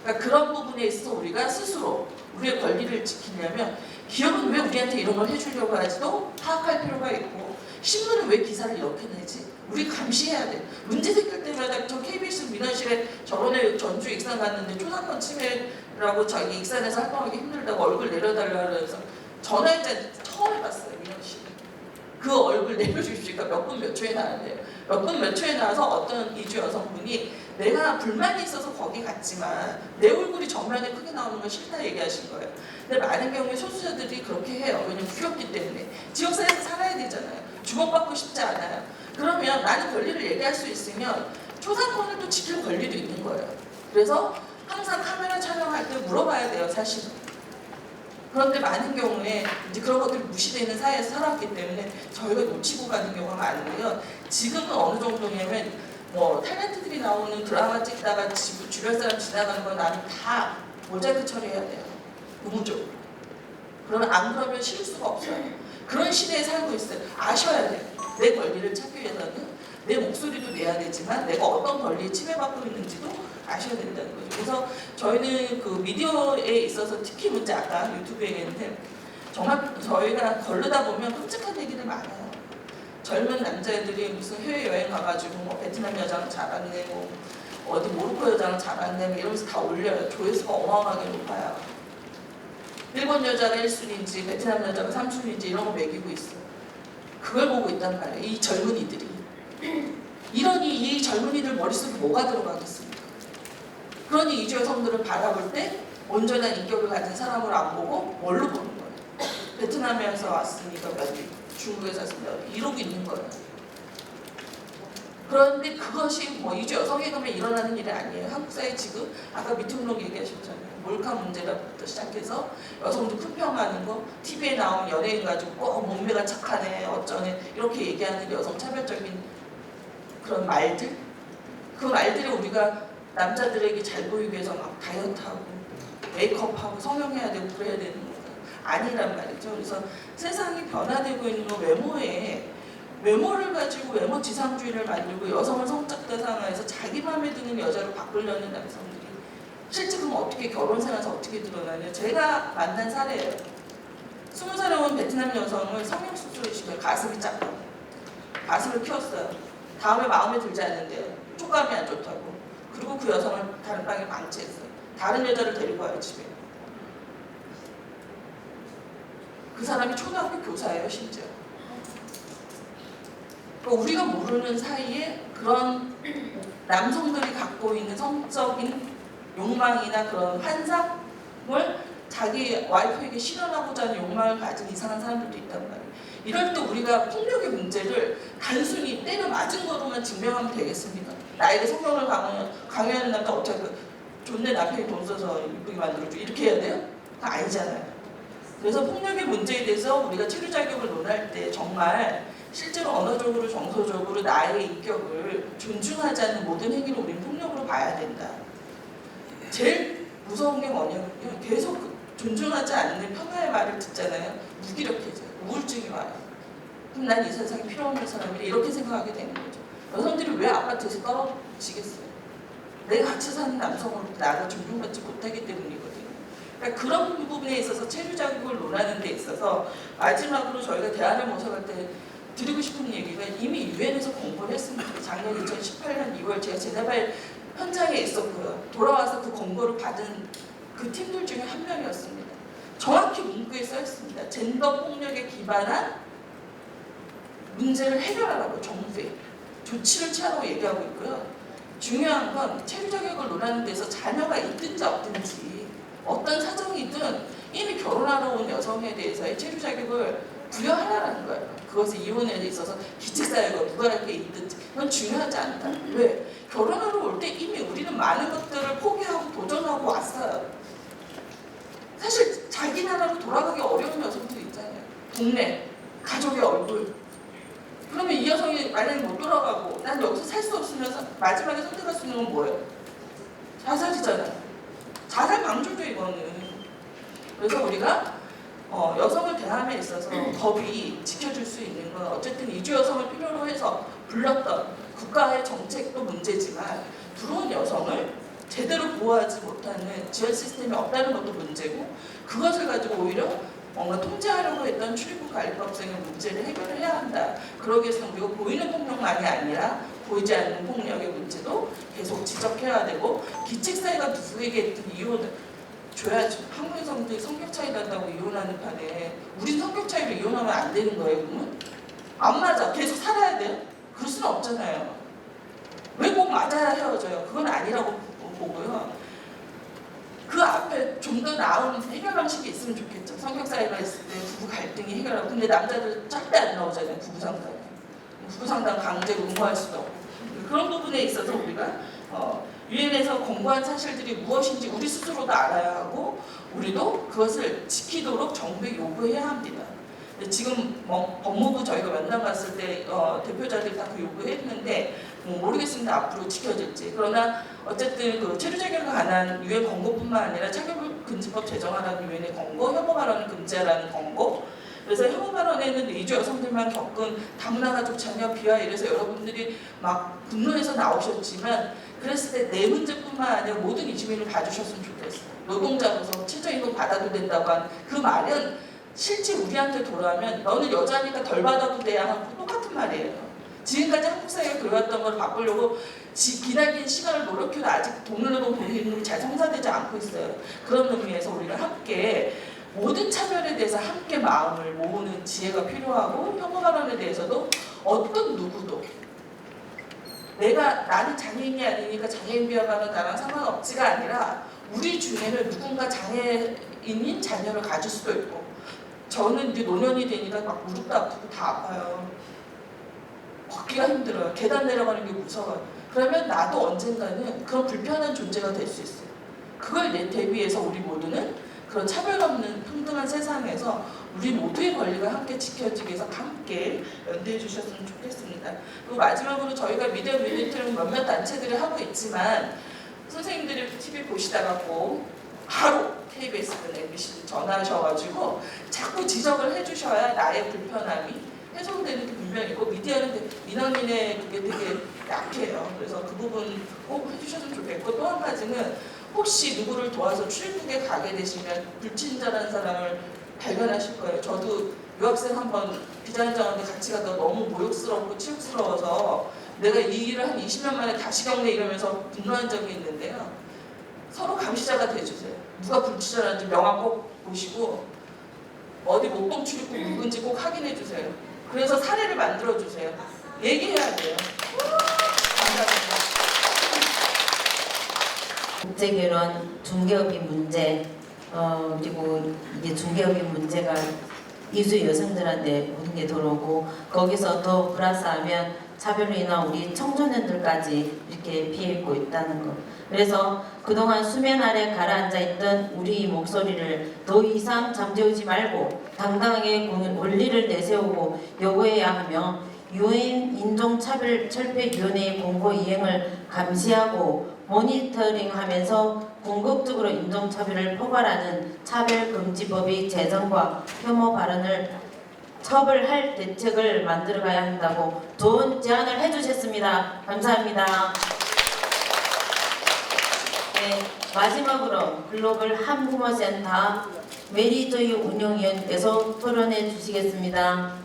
그러니까 그런 부분에 있어서 우리가 스스로 우리의 권리를 지키려면 기업은 왜 우리한테 이런 걸 해주려고 하지도 파악할 필요가 있고 신문은 왜 기사를 이렇게 내지? 우리 감시해야 돼. 문제 생길 때마다 저 KBS 민원실에 저번에 전주 익산 갔는데 초상권 침해라고 자기 익산에서 활동하기 힘들다고 얼굴 내려달라 그래서 전화했는데 처음 해봤어요. 민원실. 그 얼굴 내려주십시오. 몇 분 몇 초에 나왔는데요. 몇 분 몇 초에 나와서 어떤 이주 여성분이 내가 불만이 있어서 거기 갔지만 내 얼굴이 정면에 크게 나오는 건 싫다 얘기하신 거예요. 근데 많은 경우에 소수자들이 그렇게 해요. 왜냐면 귀엽기 때문에. 지역사회에서 살아야 되잖아요. 주목받고 싶지 않아요. 그러면 나는 권리를 얘기할 수 있으면 초상권을 또 지킬 권리도 있는 거예요. 그래서 항상 카메라 촬영할 때 물어봐야 돼요. 사실은. 그런데 많은 경우에 이제 그런 것들이 무시되는 사회에서 살았기 때문에 저희가 놓치고 가는 경우가 많은데요. 지금은 어느 정도냐면 뭐 탤런트들이 나오는 드라마 찍다가 주변 사람 지나가는 건 나는 다 모자이크 처리해야 돼요. 의무적으로. 그러면 안 그러면 쉴 수가 없어요. 그런 시대에 살고 있어요. 아셔야 돼요. 내 권리를 찾기 위해서는 내 목소리도 내야 되지만 내가 어떤 권리에 침해받고 있는지도 아셔야 된다는 거죠. 그래서 저희는 그 미디어에 있어서 특히 문제 아까 유튜브 얘기했는데 정말 저희가 걸르다 보면 끔찍한 얘기들 많아요. 젊은 남자애들이 무슨 해외여행 가가지고 뭐 베트남 여자랑 잘 왔네 뭐 어디 모로코 여자랑 잘 왔네 뭐 이러면서 다 올려요. 조회수가 어마어마하게 높아요. 일본 여자가 1순위인지 베트남 여자가 3순위인지 이런 거 매기고 있어요. 그걸 보고 있단 말이에요. 이 젊은이들이. 이러니 이 젊은이들 머릿속에 뭐가 들어가겠습니까? 그러니 이주 여성들을 바라볼 때 온전한 인격을 가진 사람을 안 보고 뭘로 보는 거예요? 베트남에서 왔으니까 몇 일, 중국에서 왔으니까 몇 일, 이러고 있는 거예요. 그런데 그것이 뭐 이주 여성에 가면 일어나는 일이 아니에요. 한국 사회 지금 아까 미통록 얘기하셨잖아요. 몰카 문제부터 시작해서 여성도 품평하는 거, TV에 나오는 연예인 가지고 꼭 몸매가 착하네, 어쩌네 이렇게 얘기하는 여성 차별적인 그런 말들, 그 말들을 우리가 남자들에게 잘 보이기 위해서 막 다이어트하고 메이크업하고 성형해야 되고 그래야 되는 거예요. 아니란 말이죠. 그래서 세상이 변화되고 있는 건 외모를 가지고 외모 지상주의를 만들고 여성을 성적 대상화해서 자기 마음에 드는 여자로 바꾸려는 남성들이 실제 그럼 어떻게 결혼 생활에서 어떻게 드러나냐? 제가 만난 사례예요. 20살에 온 베트남 여성을 성형수술을 시켜요. 가슴이 작다고. 가슴을 키웠어요. 다음에 마음에 들지 않는데요. 촉감이 안 좋다고. 그리고 그 여성을 다른 방에 방치했어요. 다른 여자를 데리고 와요, 집에. 그 사람이 초등학교 교사예요, 심지어. 그러니까 우리가 모르는 사이에 그런 남성들이 갖고 있는 성적인 욕망이나 그런 환상을 자기 와이프에게 실현하고자 하는 욕망을 가진 이상한 사람들도 있단 말이에요. 이럴 때 우리가 폭력의 문제를 단순히 때려 맞은 거로만 증명하면 되겠습니까? 나에게 성경을 강요하는 남자 어차피 존내 남편이 돈 써서 이쁘게 만들어줘 이렇게 해야 돼요? 그거 아니잖아요. 그래서 폭력의 문제에 대해서 우리가 치료 자격을 논할 때 정말 실제로 언어적으로 정서적으로 나의 인격을 존중하지 않는 모든 행위를 우리는 폭력으로 봐야 된다. 제일 무서운 게 뭐냐면요. 계속 존중하지 않는 평화의 말을 듣잖아요. 무기력해져요. 우울증이 와요. 그럼 난 이 세상에 필요 없는 사람이다. 이렇게 생각하게 되는 거죠. 여성들이 왜 아파트에서 떨어지겠어요? 내가 같이 사는 남성으로부터 나가 존중받지 못하기 때문이거든요. 그러니까 그런 부분에 있어서 체류 자격을 논하는 데 있어서 마지막으로 저희가 대안을 모색할 때 드리고 싶은 얘기가 이미 유엔에서 공고를 했습니다. 작년 2018년 2월 제가 제네바에 현장에 있었고요. 돌아와서 그 공고를 받은 그 팀들 중에 한 명이었습니다. 정확히 문구에 써 있습니다. 젠더 폭력에 기반한 문제를 해결하라고 정부에 조치를 취하라고 얘기하고 있고요. 중요한 건 체류 자격을 논하는 데서 자녀가 있든지 없든지 어떤 사정이든 이미 결혼하러 온 여성에 대해서의 체류 자격을 부여하라는 거예요. 그것은 이혼에 있어서 기칙사유가 누가 이렇게 있든지 그건 중요하지 않다. 왜? 결혼하러 올 때 이미 우리는 많은 것들을 포기하고 도전하고 왔어요. 사실 자기 나라로 돌아가기 어려운 여성들이 있잖아요. 동네, 가족의 얼굴. 그러면 이 여성이 만약에 못 돌아가고 난 여기서 살 수 없으면서 마지막에 선택할 수 있는 건 뭐예요? 자살이잖아요. 자살 방조죠 이거는. 그래서 우리가 여성을 대함에 있어서 법이 지켜줄 수 있는 건 어쨌든 이주 여성을 필요로 해서 불렀던 국가의 정책도 문제지만 들어온 여성을 제대로 보호하지 못하는 지원 시스템이 없다는 것도 문제고 그것을 가지고 오히려 뭔가 통제하려고 했던 출입국 관리법상의 문제를 해결을 해야 한다. 그러기 위해서는 우리가 보이는 폭력만이 아니라 보이지 않는 폭력의 문제도 계속 지적해야 되고 기칙사유가 누구에게 있든 이혼을 줘야죠. 한국 여성들이 성격 차이 난다고 이혼하는 판에 우린 성격 차이로 이혼하면 안 되는 거예요 그러면? 안 맞아. 계속 살아야 돼요? 그럴 수는 없잖아요. 왜 꼭 맞아야 헤어져요? 그건 아니라고 보고요. 그 앞에 좀 더 나은 해결 방식이 있으면 좋겠죠. 성격 차이가 있을 때 부부 갈등이 해결하고 근데 남자들 절대 안 나오잖아요. 부부 상담에. 부부 상담 강제로 응모할 수도 없고 그런 부분에 있어서 우리가 유엔에서 공고한 사실들이 무엇인지 우리 스스로도 알아야 하고 우리도 그것을 지키도록 정부에 요구해야 합니다. 지금 법무부 저희가 면담 갔을 때 대표자들이 다 그 요구했는데 모르겠습니다. 앞으로 지켜질지. 그러나 어쨌든 그 체류 자격에 관한 유엔 권고뿐만 아니라 차별금지법 제정하라는 유엔의 권고, 혐오 발언을 금지하라는 권고. 그래서 혐오 발언에는 이주 여성들만 겪은 다문화 가족 자녀 비하 이래서 여러분들이 막 분노해서 나오셨지만 그랬을 때 내 문제뿐만 아니라 모든 이주민을 봐주셨으면 좋겠어요. 노동자로서 최저임금 받아도 된다고 한 그 말은 실제 우리한테 돌아오면 너는 여자니까 덜 받아도 돼야 하고 똑같은 말이에요. 지금까지 한국 사회가 그려왔던 걸 바꾸려고 기나긴 시간을 노력해도 아직 돈이 잘 성사되지 않고 있어요. 그런 의미에서 우리가 함께 모든 차별에 대해서 함께 마음을 모으는 지혜가 필요하고 혐오 발언에 대해서도 어떤 누구도 나는 장애인이 아니니까 장애인 비하가는 나랑 상관없지가 아니라 우리 중에는 누군가 장애인인 자녀를 가질 수도 있고 저는 이제 노년이 되니까 막 무릎도 아프고 다 아파요. 걷기가 힘들어요. 계단 내려가는 게 무서워요. 그러면 나도 언젠가는 그런 불편한 존재가 될 수 있어요. 그걸 대비해서 우리 모두는 그런 차별 없는 평등한 세상에서 우리 모두의 권리가 함께 지켜지기 위해서 함께 연대해 주셨으면 좋겠습니다. 그리고 마지막으로 저희가 미디어 뮤니티를 몇몇 단체들이 하고 있지만 선생님들이 TV 보시다가 꼭 바로 KBS든 MBC든 전화하셔가지고 자꾸 지적을 해주셔야 나의 불편함이 해소되는 게 분명이고 미디어는 민원인의 그게 되게 약해요. 그래서 그 부분 꼭 해주셨으면 좋겠고 또 한 가지는 혹시 누구를 도와서 출입국에 가게 되시면 불친절한 사람을 발견하실 거예요. 저도 유학생 한번 비자연장원에 같이 가다가 너무 모욕스럽고 치욕스러워서 내가 이 일을 한 20년 만에 다시 겪네 이러면서 분노한 적이 있는데요. 서로 감시자가 돼주세요. 누가 불친절한지 명함 꼭 보시고 어디 목동 출입국 누군지 꼭 확인해 주세요. 그래서 사례를 만들어 주세요. 얘기해야 돼요. 감사합니다. 국제결혼, 중개업이 문제, 그리고 이게 중개업인 문제가 이주 여성들한테 모든 게 들어오고 거기서 더 플러스하면 차별로 인한 우리 청소년들까지 이렇게 피해입고 있다는 것. 그래서 그동안 수면 아래 가라앉아 있던 우리 목소리를 더 이상 잠재우지 말고 당당하게 원리를 내세우고 요구해야 하며 유엔 인종차별철폐위원회의 공고 이행을 감시하고 모니터링하면서 궁극적으로 인종차별을 포괄하는 차별금지법의 제정과 혐오 발언을 처벌할 대책을 만들어가야 한다고 좋은 제안을 해주셨습니다. 감사합니다. 네, 마지막으로 글로벌 한부모센터 메리조이 운영위원께서 토론해 주시겠습니다.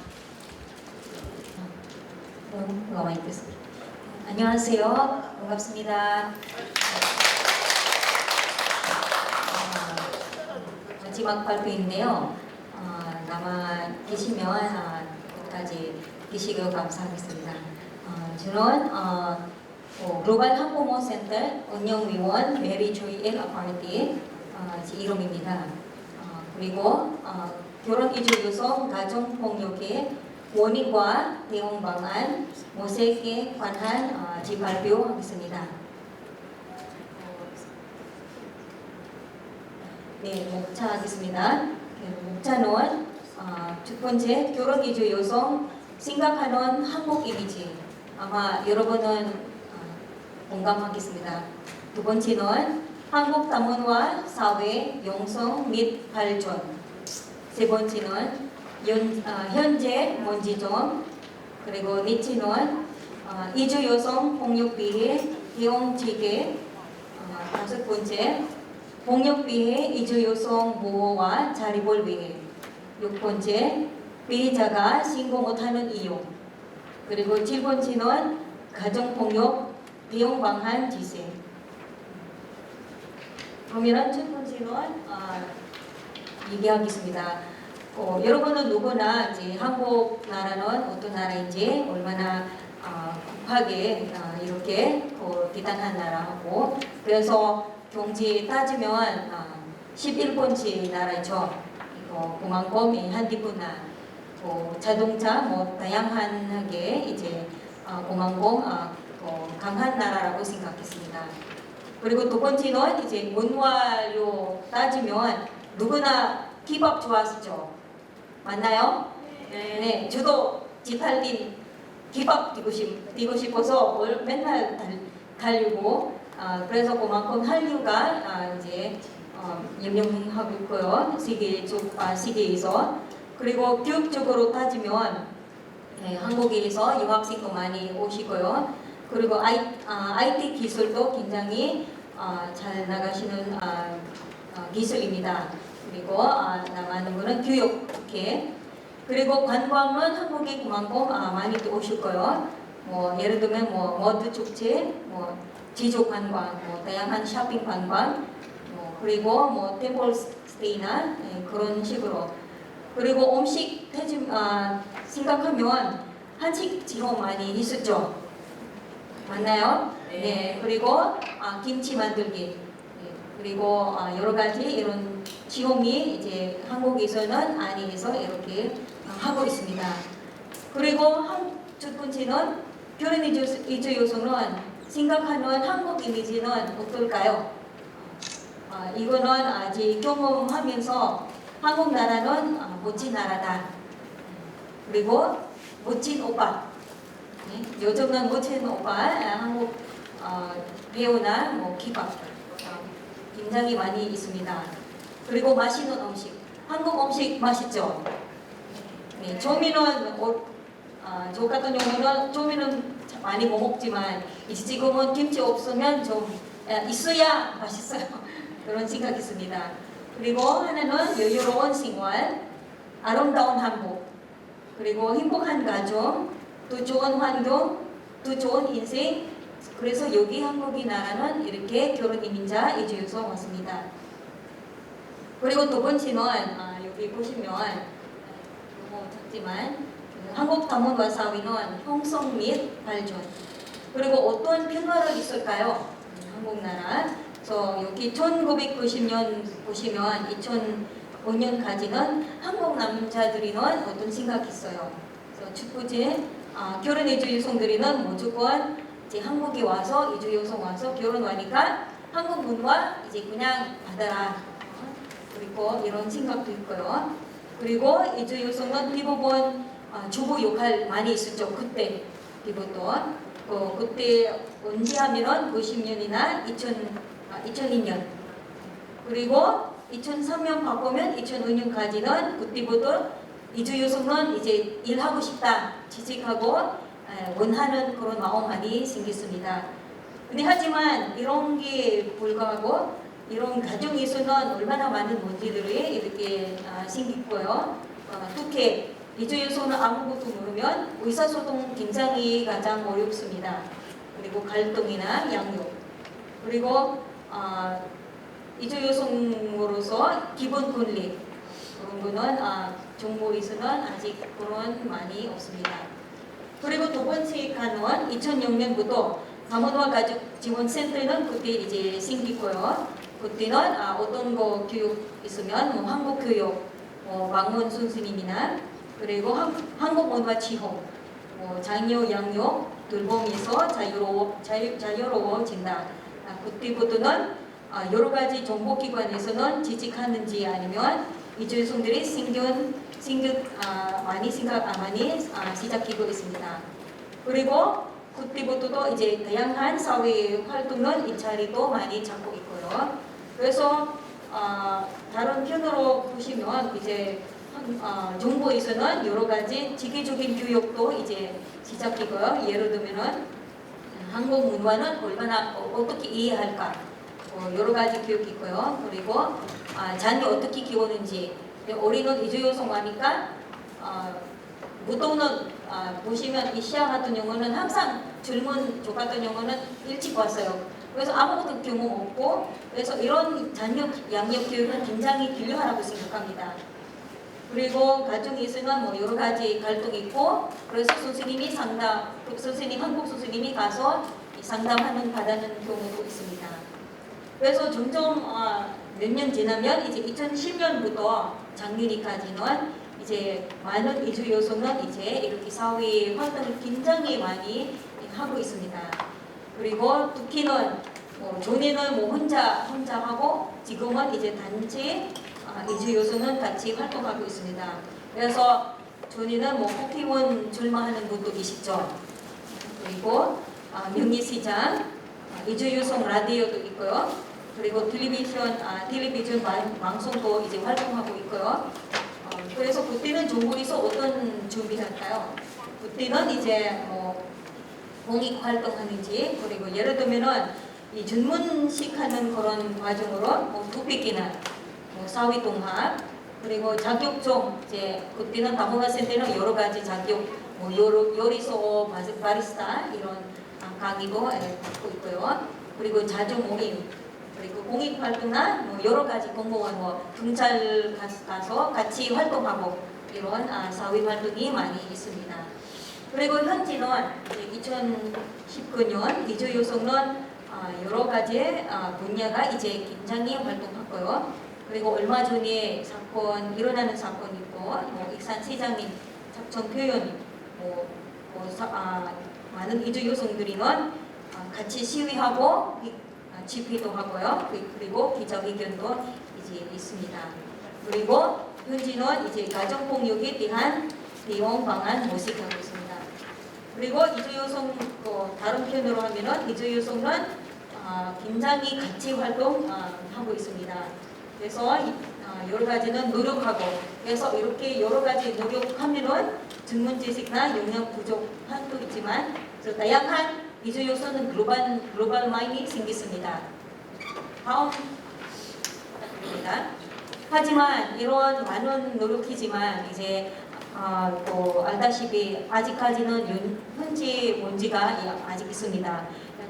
안녕하세요. 반갑습니다. 마지막 발표인데요. 남아 계시면 끝까지 계시길 감사하겠습니다. 저는 글로벌 한부모 센터 운영위원 메리조이 엘 아파트 제 이름입니다. 그리고 결혼 이주 여성 가정 폭력의 원인과 대응 방안 모색에 관한 발표하겠습니다. 네, 목차하겠습니다. 목차는 첫 번째 결혼 이주 여성 생각하는 한국 이미지. 아마 여러분은 공감하겠습니다. 두 번째는 한국 다문화 사회 영성 및 발전. 세 번째는 현재 문제점. 그리고 넷째는 이주 여성 폭력 피해 대응 체계. 다섯 번째 폭력 피해 이주 여성 보호와 자립을 위해. 6번째 피해자가 신고 못하는 이유. 그리고 7번째는 가정폭력 대응 방안 지시. 그러면 첫 번째는 얘기하겠습니다. 여러분은 누구나 이제 한국 나라는 어떤 나라인지 얼마나 급하게 이렇게 대단한 나라하고 그래서 경제 따지면 11번째 나라죠. 공항검, 한디분나 자동차 다양하게 이제 공항검 강한 나라라고 생각했습니다. 그리고 두 번째는 이제 문화로 따지면 누구나 힙합 좋아하시죠? 맞나요? 네. 저도 지탈린 힙합 뛰고 싶어서 맨날 달리고 그래서 그만큼 한류가 이제 유명하고 있고요. 세계에서. 그리고 교육적으로 따지면 한국에서 유학생도 많이 오시고요. 그리고 IT 기술도 굉장히 잘 나가시는 기술입니다. 그리고 남아있는 거는 교육 이렇게. 그리고 관광은 한국에 그만큼 많이 오실 거예요. 예를 들면 머드 축제, 지족 관광, 다양한 쇼핑 관광, 그리고 템플 스테이나 그런 식으로. 그리고 음식 생각하면 한식 지역 많이 있었죠. 맞나요? 네. 그리고 김치 만들기. 네. 그리고 여러 가지 이런 지역이 이제 한국에서는 아니해서 이렇게 하고 있습니다. 그리고 첫 번째는 결혼 이주 여성은 생각하는 한국 이미지는 어떨까요? 이거는 아직 경험하면서 한국 나라는 멋진 나라다. 그리고 멋진 오빠. 요즘은 멋진 오빠 한국 배우나 힙합 굉장히 많이 있습니다. 그리고 맛있는 음식. 한국 음식 맛있죠? 네, 조미는 저 같은 경우는 조미는 많이 못 먹지만 이제 지금은 김치 없으면 좀 있어야 맛있어요. 그런 생각이 있습니다. 그리고 하나는 여유로운 생활, 아름다운 한국, 그리고 행복한 가정, 또 좋은 환경, 또 좋은 인생. 그래서 여기 한국이 나라는 이렇게 결혼 이민자 이주여서 왔습니다. 그리고 두 번째는 여기 보시면 너무 작지만 한국 다문화 사회는 형성 및 발전. 그리고 어떤 변화가 있을까요? 한국 나라. 그래서 여기 1990년 보시면 2005년까지는 한국 남자들이는 어떤 생각이 있어요. 그래서 축구지 결혼 이주 여성들이는 무조건 이제 한국에 와서 이주 여성 와서 결혼하니까 한국 문화 이제 그냥 받아라. 그리고 이런 생각도 있고요. 그리고 이주 여성은 대부분 주부 역할 많이 있었죠. 그때 대부분 그때 언제 하면은 90년이나 2002년 그리고 2003년 바꾸면 2005년까지는 그때부터 이주 여성은 이제 일하고 싶다 취직하고 원하는 그런 마음 많이 생겼습니다. 근데 하지만 이런 게 불구하고 이런 가정에서는 얼마나 많은 문제들이 이렇게 생겼고요. 특히 이주 여성은 아무것도 모르면 의사소통 굉장히 가장 어렵습니다. 그리고 갈등이나 양육 그리고 이주 여성으로서 기본 권리 그런 거는 정부에서는 아직 그런 많이 없습니다. 그리고 두 번째 간은 2006년부터 가문과 가족 지원센터는 그때 이제 생기고요. 그때는 어떤 거 교육 있으면 뭐 한국 교육, 방문 선생님이나 그리고 한국 문화 지원, 자녀 양육 돌봄에서 자유로워진다. 그때부터는 여러 가지 정보기관에서는 지직하는지 아니면 이주 여성들이 많이 시작하고 있습니다. 그리고 그때부터도 이제 다양한 사회 활동은 이 자리도 많이 잡고 있고요. 그래서 다른 편으로 보시면 이제 정부에서는 여러 가지 지기적인 교육도 이제 시작이고요. 예를 들면은 한국 문화는 얼마나 어떻게 이해할까 여러 가지 교육이 있고요. 그리고 자녀 어떻게 키우는지 어린은 이주 여성 하니까 보통은 보시면 이 시아 같은 경우는 항상 젊은 조 같은 경우는 일찍 왔어요. 그래서 아무것도 경험 없고 그래서 이런 자녀 양육 교육은 굉장히 필요하다고 생각합니다. 그리고 가정에서는 뭐 여러 가지 갈등이 있고 그래서 선생님 한국 선생님이 가서 상담하는 받는 경우도 있습니다. 그래서 점점 몇 년 지나면 이제 2010년부터 작년까지는 이제 많은 이주 여성은 이제 이렇게 사회 활동을 굉장히 많이 하고 있습니다. 그리고 특히는 전에는 혼자 하고 지금은 이제 단체 이주 여성은 같이 활동하고 있습니다. 그래서 전에는 국회의원 출마하는 분도 계시죠. 그리고 명예시장, 이주 여성 라디오도 있고요. 그리고 텔레비전 방송도 이제 활동하고 있고요. 그래서 그때는 정부에서 어떤 준비할까요? 그때는 이제 공익 활동하는지 그리고 예를 들면은 이 전문식 하는 그런 과정으로 토픽이나 사회동학 그리고 자격증 이제 그때는 다문화센터는 여러 가지 자격 요리소 바리스타 이런 강의도 받고 있고요. 그리고 자주 모임 그리고 공익 활동이나 여러 가지 공무원 경찰 가서 같이 활동하고 이런 사회 활동이 많이 있습니다. 그리고 현지는 2019년 이주 여성은 여러 가지 분야가 이제 굉장히 활동하고요. 그리고 얼마 전에 일어나는 사건이 있고 익산 시장님 작전 표현 많은 이주 여성들이는 같이 시위하고 집회도 하고요. 그리고 기자회견도 이제 있습니다. 그리고 현지는 이제 가정폭력에 대한 대응 방안 모색하고 있습니다. 그리고 이주 여성 다른 편으로 하면은 이주 여성은 굉장히 같이 활동하고 있습니다. 그래서 여러 가지는 노력하고 그래서 이렇게 여러 가지 노력하면은 전문 지식이나 역량 부족한 도 있지만 다양한 이주 여성은 글로벌 마인이 생겼습니다. 다음 부탁드립니다. 하지만 이런 많은 노력이지만 이제 알다시피 아직까지는 현지 문제가 아직 있습니다.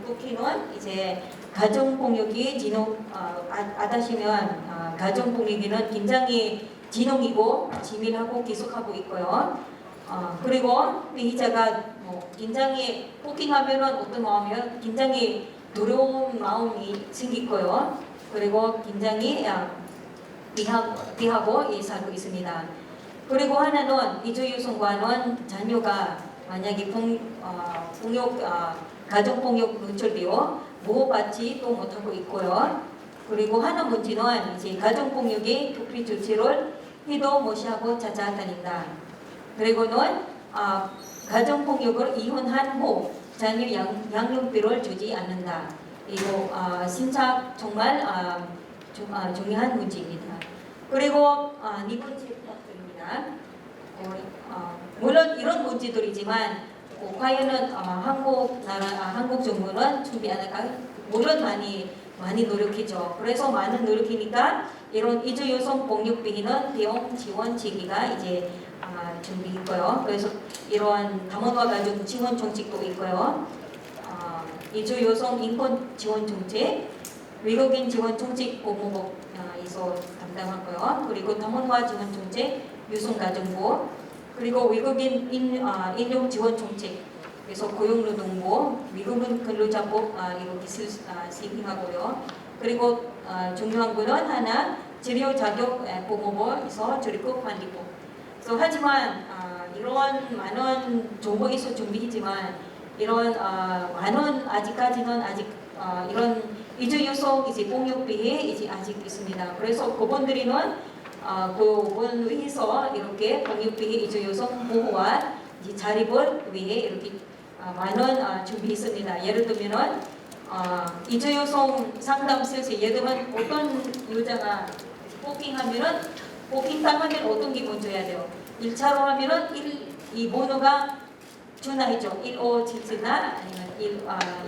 특히는 이제 가정폭력이 아다시면 가정폭력은 굉장히 진홍이고 지밀하고 계속하고 있고요. 그리고 피해자가 굉장히 폭행하면은 어떤 마음이면 굉장히 두려운 마음이 생기고요. 그리고 굉장히 비하고 살고 있습니다. 그리고 하나는 이주유성과는 자녀가 만약에 가정폭력 노출되어 보호받지 또 못하고 있고요. 그리고 하나 문제는 이제 가정폭력의 특히 조치를 해도 무시하고 찾아다닌다. 그리고는 가정폭력을 이혼한 후 자녀 양육비를 주지 않는다. 이거 진짜 정말 중요한 문제입니다. 그리고 네 번째 부탁드립니다. 물론 이런 문제들이지만 과연은 한국 정부는 준비 안 할까? 물론 많이 노력했죠. 그래서 많은 노력이니까 이런 이주 여성 폭력 비는 대응 지원 체계가 이제 준비했고요. 그래서 이러한 담원과 가족 지원 정책도 있고요. 이주 여성 인권 지원 정책, 외국인 지원 정책 법무부에서 담당하고요. 그리고 담원과 지원 정책, 유성가정부, 그리고 외국인 인력 지원 정책, 그래서 고용노동부, 미국은 근로자법 이렇게 시행하고요. 그리고 중요한 거는 하나 재료 자격 법무부에서 출입국 관리부. 그래서 하지만 이러한 많은 정보에서 준비했지만 이런 많은 아직까지는 이런 이주 여성 이제 폭력 비해 이제 아직 있습니다. 그래서 그분들이는 그분 위해서 이렇게 폭력 비해 이주 여성 보호와 이제 자립을 위해 이렇게 많은 준비했습니다. 예를 들면은 이주 여성 상담실에서 예를 들면 어떤 여자가 폭행 당하면 어떤 기본 줘야 돼요. 1차로 하면은 2 번호가 전화했죠. 1577나 아니면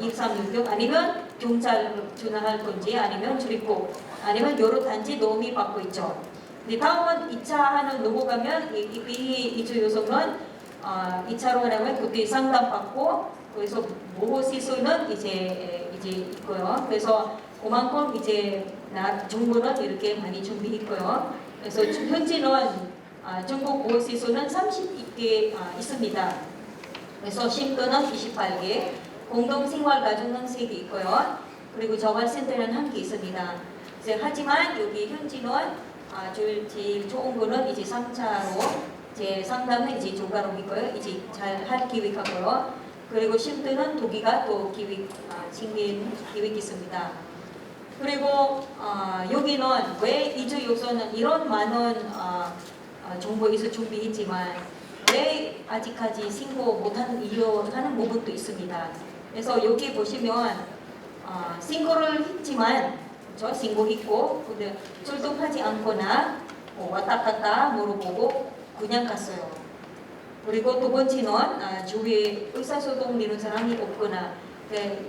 1366 아니면 경찰 전화할 건지 아니면 출입국 아니면 여러 단지 도움이 받고 있죠. 근데 다음은 2차 하는 넘어가면 이주 여성은 2차로 하려면 그때 상담받고 그래서 보호 시설은 이제 있고요. 그래서 그만큼 이제 정부는 이렇게 많이 준비했고요. 그래서 현재는 전국 보호 시설은 32개 있습니다. 그래서 쉼터는 28개, 공동생활가정은 3개 있고요. 그리고 저발센터는 1개 있습니다. 하지만 여기 현지는 제일 좋은 거는 이제 3차로 제 상담은 이제 조가로 있고요. 이제 잘 할 계획하고요. 그리고 쉼터는 2개가 또 생긴 계획이 있습니다. 그리고 여기는 왜 이주 요소는 이런 많은 정보에서 준비했지만 왜 아직까지 신고 못하는 이유하는 부분도 있습니다. 그래서 여기 보시면 신고를 했지만 신고했고 근데 출동하지 않거나 왔다 갔다 물어보고 그냥 갔어요. 그리고 두 번째는 주위에 의사소통 되는 사람이 없거나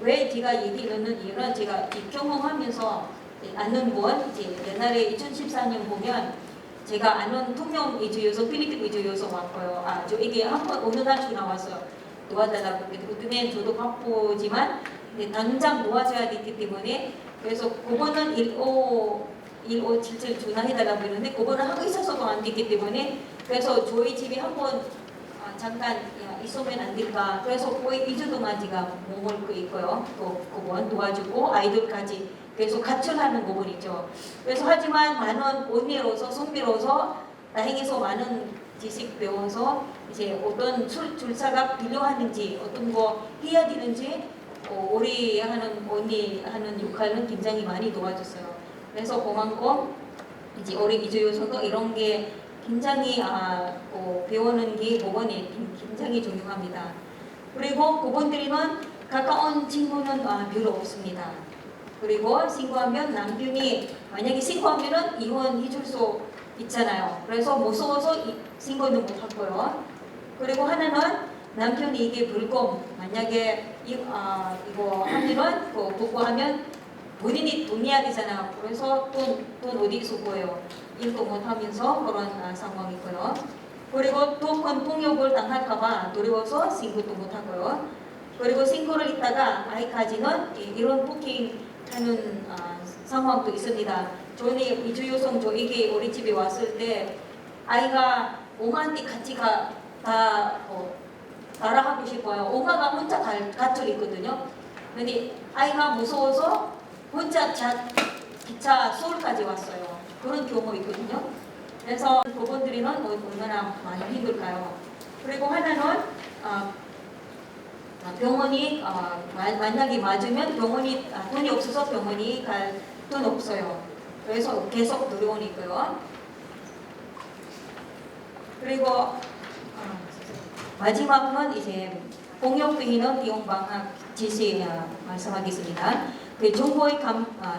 왜 제가 얘기하는 이유는 제가 경험하면서 아는 분 이제 옛날에 2014년 보면 제가 아는 2명 이주여서 필리핀 이주여서 왔고요. 저 이게 한번 어느 날 전화 왔어요. 도와달라고. 그때는 저도 바쁘지만 당장 도와줘야 되기 때문에 그래서 그거는 1577 전화해달라고 했는데 그거는 하고 있어서도 안 되기 때문에 그래서 저희 집에 한번 잠깐 있으면 안 될까. 그래서 거의 2주 동안 제가 머물고 있고요. 또 그분 도와주고 아이들까지 계속 가출하는 부분이죠. 그래서 하지만 많은 언니로서 선배로서 다행해서 많은 지식 배워서 이제 어떤 출사가 필요하는지 어떤 거 해야 되는지 우리 하는 언니 하는 역할은 굉장히 많이 도와줬어요. 그래서 그만큼 이제 우리 이주요소도 이런 게 굉장히 배우는 게 부분이 굉장히 중요합니다. 그리고 그분들은 가까운 친구는 별로 없습니다. 그리고 신고하면 남편이 만약에 신고하면은 이혼해줄 수 있잖아요. 그래서 무서워서 신고는 못하고요. 그리고 하나는 남편이 이게 불금 만약에 이거 하면은 보고하면 본인이 돈 내야 되잖아요. 그래서 돈 어디서 구해요? 일도 못하면서 그런 상황이고요. 그리고 또 큰 폭력을 당할까봐 두려워서 신고도 못하고요. 그리고 신고를 했다가 아이까지는 이런 폭행하는 상황도 있습니다. 저는 이주요성 저에게 우리 집에 왔을 때 아이가 엄마한테 같이 따라하고 싶어요. 엄마가 혼자 갇혀 있거든요. 근데 아이가 무서워서 혼자 기차 서울까지 왔어요. 그런 경우 있거든요. 그래서 그분들은 얼마나 많이 힘들까요? 그리고 하나는 병원이 만약에 맞으면 병원이 돈이 없어서 병원이 갈 돈 없어요. 그래서 계속 들어오니까요. 그리고 마지막은 이제 폭력 비는 비용 방학 지시 말씀하겠습니다. 그 정부의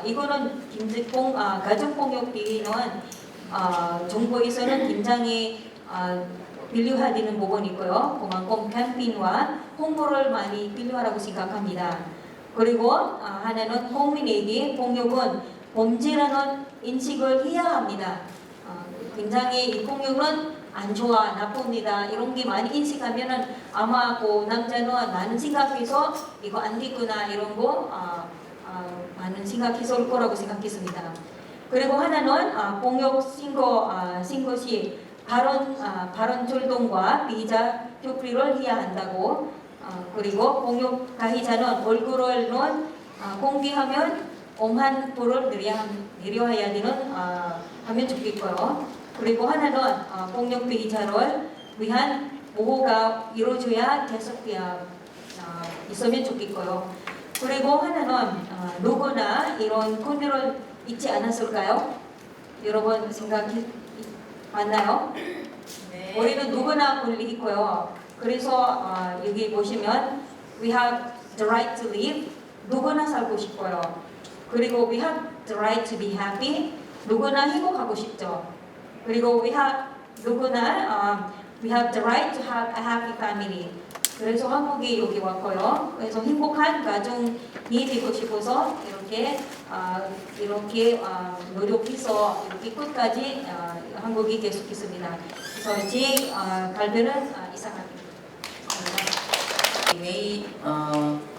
이거는 김직봉 가정폭력 비는 정부에서는 굉장히 필요하다는 부분이 있고요. 그만큼 캠페인과 홍보를 많이 필요하다고 생각합니다. 그리고 하나는 국민에게 폭력은 범죄라는 인식을 해야 합니다. 굉장히 이 폭력은 안 좋아, 나쁩니다. 이런 게 많이 인식하면은 아마 그 남자는 많은 생각해서 이거 안 되구나 이런 거 많은 생각해서 올 거라고 생각했습니다. 그리고 하나는 폭력 신고 시 발언 절동과 피의자 표피를 해야 한다고. 그리고 폭력 가해자는 얼굴을 공개하면 엄한 벌을 내려야 되는 하면 좋겠고요. 그리고 하나는 폭력 피해자를 위한 보호가 이루어져야 계속 있으면 좋겠고요. 그리고 하나는 누구나 이런 권유를 잊지 않았을까요? 여러분 생각이 맞나요? 네. 우리는 누구나 권리 있고요. 그래서 여기 보시면 we have the right to live, 누구나 살고 싶고요. 그리고 we have the right to be happy, 누구나 행복하고 싶죠. 그리고 we have the right to have a happy family. 그래서 한국에 여기 왔고요. 그래서 행복한 가정이 되고 싶어서 이렇게 노력해서 이렇게 끝까지 한국에 계속했습니다. 그래서 제 발표는 이상합니다.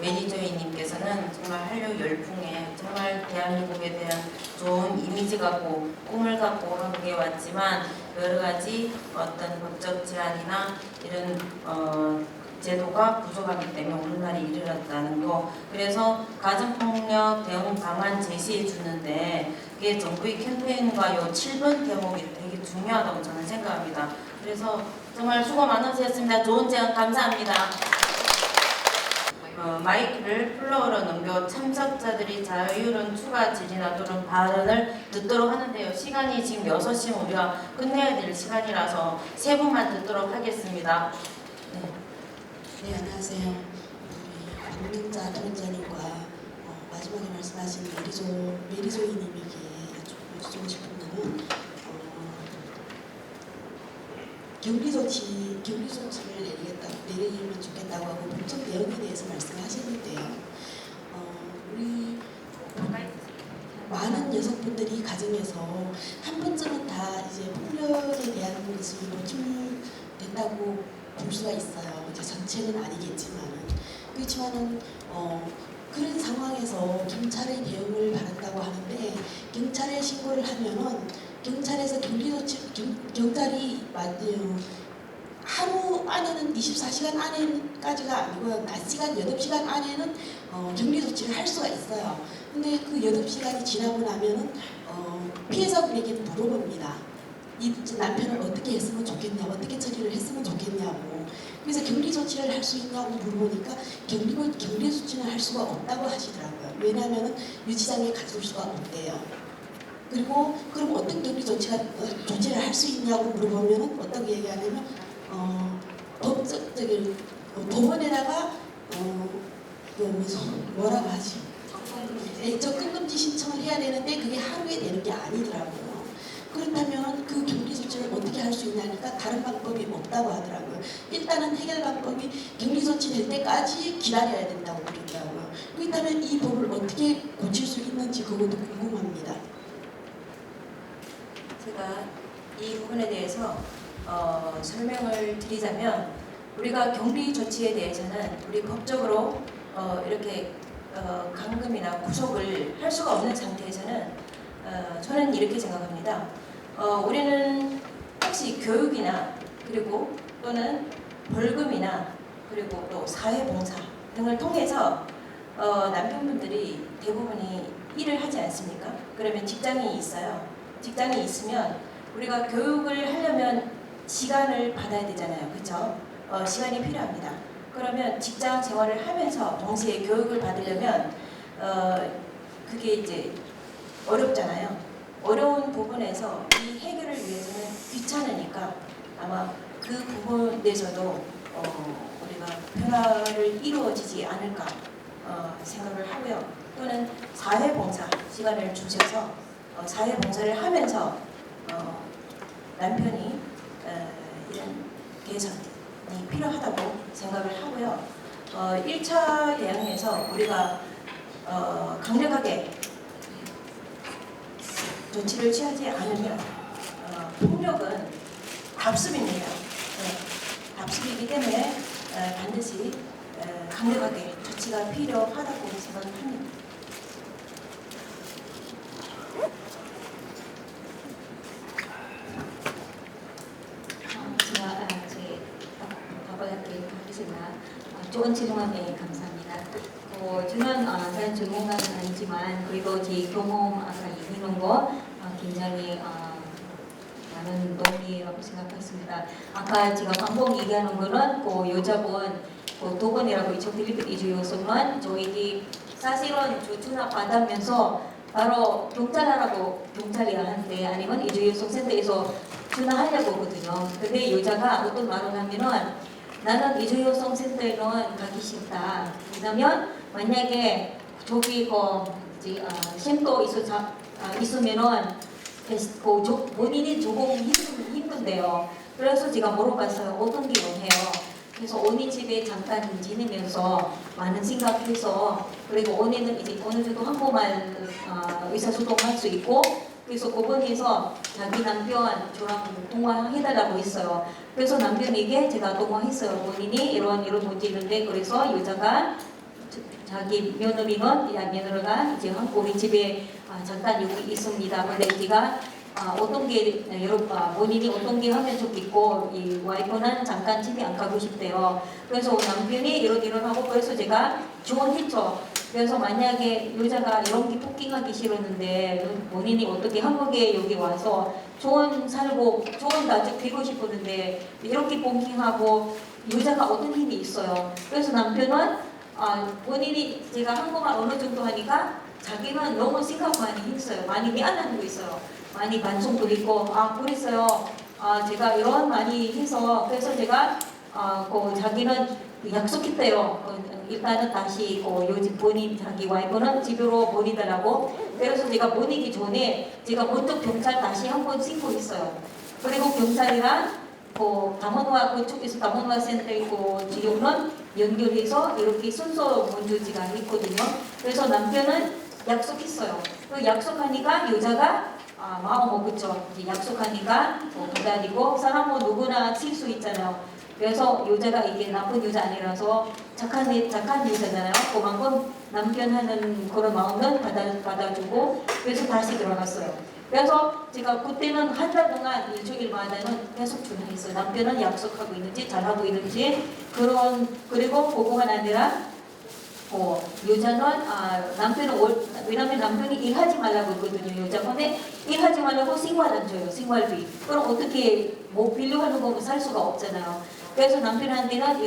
매니저님께서는 정말 한류 열풍에 정말 대한민국에 대한 좋은 이미지 갖고 꿈을 갖고 한국에 왔지만 여러 가지 어떤 법적 제한이나 이런 제도가 부족하기 때문에 오늘날이 이르렀다는 거. 그래서 가정폭력 대응 방안 제시해 주는데 이게 정부의 캠페인과 요 7번 대목이 되게 중요하다고 저는 생각합니다. 그래서 정말 수고 많으셨습니다. 좋은 제안 감사합니다. 마이크를 플로어로 넘겨 참석자들이 자유로운 추가 질의나 또는 발언을 듣도록 하는데요. 시간이 지금 6시면 우리가 끝내야 될 시간이라서 3분만 듣도록 하겠습니다. 네, 안녕하세요. 우리 박민자 토론자님과 마지막에 말씀하신 메리조이님에게 여쭈고 싶은 거는 격리 조치를 내리면 좋겠다고 하고 법적 대응에 대해서 말씀하시는데요. 우리 많은 여성분들이 가정에서 한 번쯤은 다 이제 폭력에 대한 것이 노출된다고 볼 수가 있어요. 이제 전체는 아니겠지만은 그렇지만은 그런 상황에서 경찰의 대응을 바란다고 하는데 경찰에 신고를 하면은 경찰에서 경찰이 하루 안에는 24시간 안에까지가 아니고 낮 시간 8시간 안에는 격리 조치를 할 수가 있어요. 근데 그 8시간이 지나고 나면은 피해자분에게 물어봅니다. 이 남편을 어떻게 했으면 좋겠냐고, 어떻게 처리를 했으면 좋겠냐고. 그래서 격리 조치를 할 수 있냐고 물어보니까 격리 조치는 할 수가 없다고 하시더라고요. 왜냐하면 유치장에 가둘 수가 없대요. 그리고 그럼 어떤 격리 조치를 할 수 있냐고 물어보면 어떻게 얘기하냐면 법원에다가 뭐라고 하지? 접근금지 신청을 해야 되는데 그게 하루에 되는 게 아니더라고요. 그렇다면 그 격리 조치를 어떻게 할 수 있냐니까 다른 방법이 없다고 하더라고요. 일단은 해결 방법이 격리 조치 될 때까지 기다려야 된다고 그러더라고요. 그렇다면 이 법을 어떻게 고칠 수 있는지 그것도 궁금합니다. 제가 이 부분에 대해서 설명을 드리자면 우리가 격리 조치에 대해서는 우리 법적으로 이렇게 감금이나 구속을 할 수가 없는 상태에서는 저는 이렇게 생각합니다. 우리는 혹시 교육이나 그리고 또는 벌금이나 그리고 또 사회봉사 등을 통해서 남편분들이 대부분이 일을 하지 않습니까? 그러면 직장이 있어요. 직장이 있으면 우리가 교육을 하려면 시간을 받아야 되잖아요. 그렇죠? 시간이 필요합니다. 그러면 직장 생활을 하면서 동시에 교육을 받으려면 그게 이제 어렵잖아요. 어려운 부분에서 이 해결을 위해서는 귀찮으니까 아마 그 부분에서도 우리가 변화를 이루어지지 않을까 생각을 하고요. 또는 사회봉사 시간을 주셔서 사회봉사를 하면서 남편이 이런 개선이 필요하다고 생각을 하고요. 1차 대응에서 우리가 강력하게 조치를 취하지 않으면 폭력은 답습입니다. 답습이기 때문에 반드시 강력하게 조치가 필요하다고 생각합니다. 제가 답변할게 하겠습니다. 좋은 질문에 감사합니다. 저는 다른 전문가는 아니지만 그래도 제 경험 아까 얘기하는 거 굉장히 많은 도움이라고 생각했습니다. 아까 제가 방금 얘기하는 거는 그 여자분 두 번이라고 있죠. 필리핀 이주 여성은 저에게 사실은 전화 받으면서 바로 경찰한테 아니면 이주 여성 센터에서 전화하려고 하거든요. 근데 여자가 어떤 말을 하면은 나는 이주 여성 센터에는 가기 싫다. 왜냐면 만약에 저기 쉼터 있으면은 본인이 조금 힘든데요. 그래서 제가 물어봤어요. 어떤 게 원해요? 그래서 언니 집에 잠깐 지내면서 많은 생각해서 그리고 언니는 이제 어느 정도 한국말 의사소통할 수 있고 그래서 그분에서 자기 남편 저랑 통화해달라고 했어요. 그래서 남편에게 제가 통화했어요. 본인이 이런 문제 있는데 그래서 여자가 자기 며느리가 이제 우리 집에 잠깐 여기 있습니다. 근데 제가 어떤 게 본인이 어떤 게 하면 좋겠고 이 와이프는 잠깐 집에 안 가고 싶대요. 그래서 남편이 이런 하고 그래서 제가 조언했죠. 그래서 만약에 여자가 이런 게 폭행하기 싫었는데 본인이 어떻게 한국에 여기 와서 좋은 살고 좋은 가족 되고 싶었는데 이렇게 폭행하고 여자가 어떤 힘이 있어요. 그래서 남편은 본인이 제가 한국말 어느 정도 하니까 자기는 너무 생각 많이 했어요. 많이 미안한 거 있어요. 많이 반성도 있고 그랬어요. 제가 이런 많이 해서 그래서 제가 자기는 약속했대요. 일단은 다시 요즘 본인 자기 와이프는 집으로 보내달라고. 그래서 제가 보내기 전에 제가 먼저 경찰 다시 한번 신고했어요. 그리고 경찰이랑 담원화 그쪽에서 담원화 센터 있고 지역은 연결해서 이렇게 순서 먼저 제가 했거든요. 그래서 남편은 약속했어요. 그 약속하니까 여자가 마음 먹었죠. 약속하니까 기다리고 사람은 누구나 칠 수 있잖아요. 그래서 여자가 이게 나쁜 여자 아니라서 착한 여자잖아요. 그만큼 남편 하는 그런 마음은 받아주고 그래서 다시 들어갔어요. 그래서 제가 그때는 한 달 동안 일주일마다는 계속 전화했어요. 남편은 약속하고 있는지 잘하고 있는지 그리고 그거가 아니라 여자는 왜냐면 남편이 일하지 말라고 했거든요. 여자분에 일하지 말라고 생활 안 줘요. 생활비. 그럼 어떻게 빌려하는 거면 살 수가 없잖아요. 그래서 남편한테는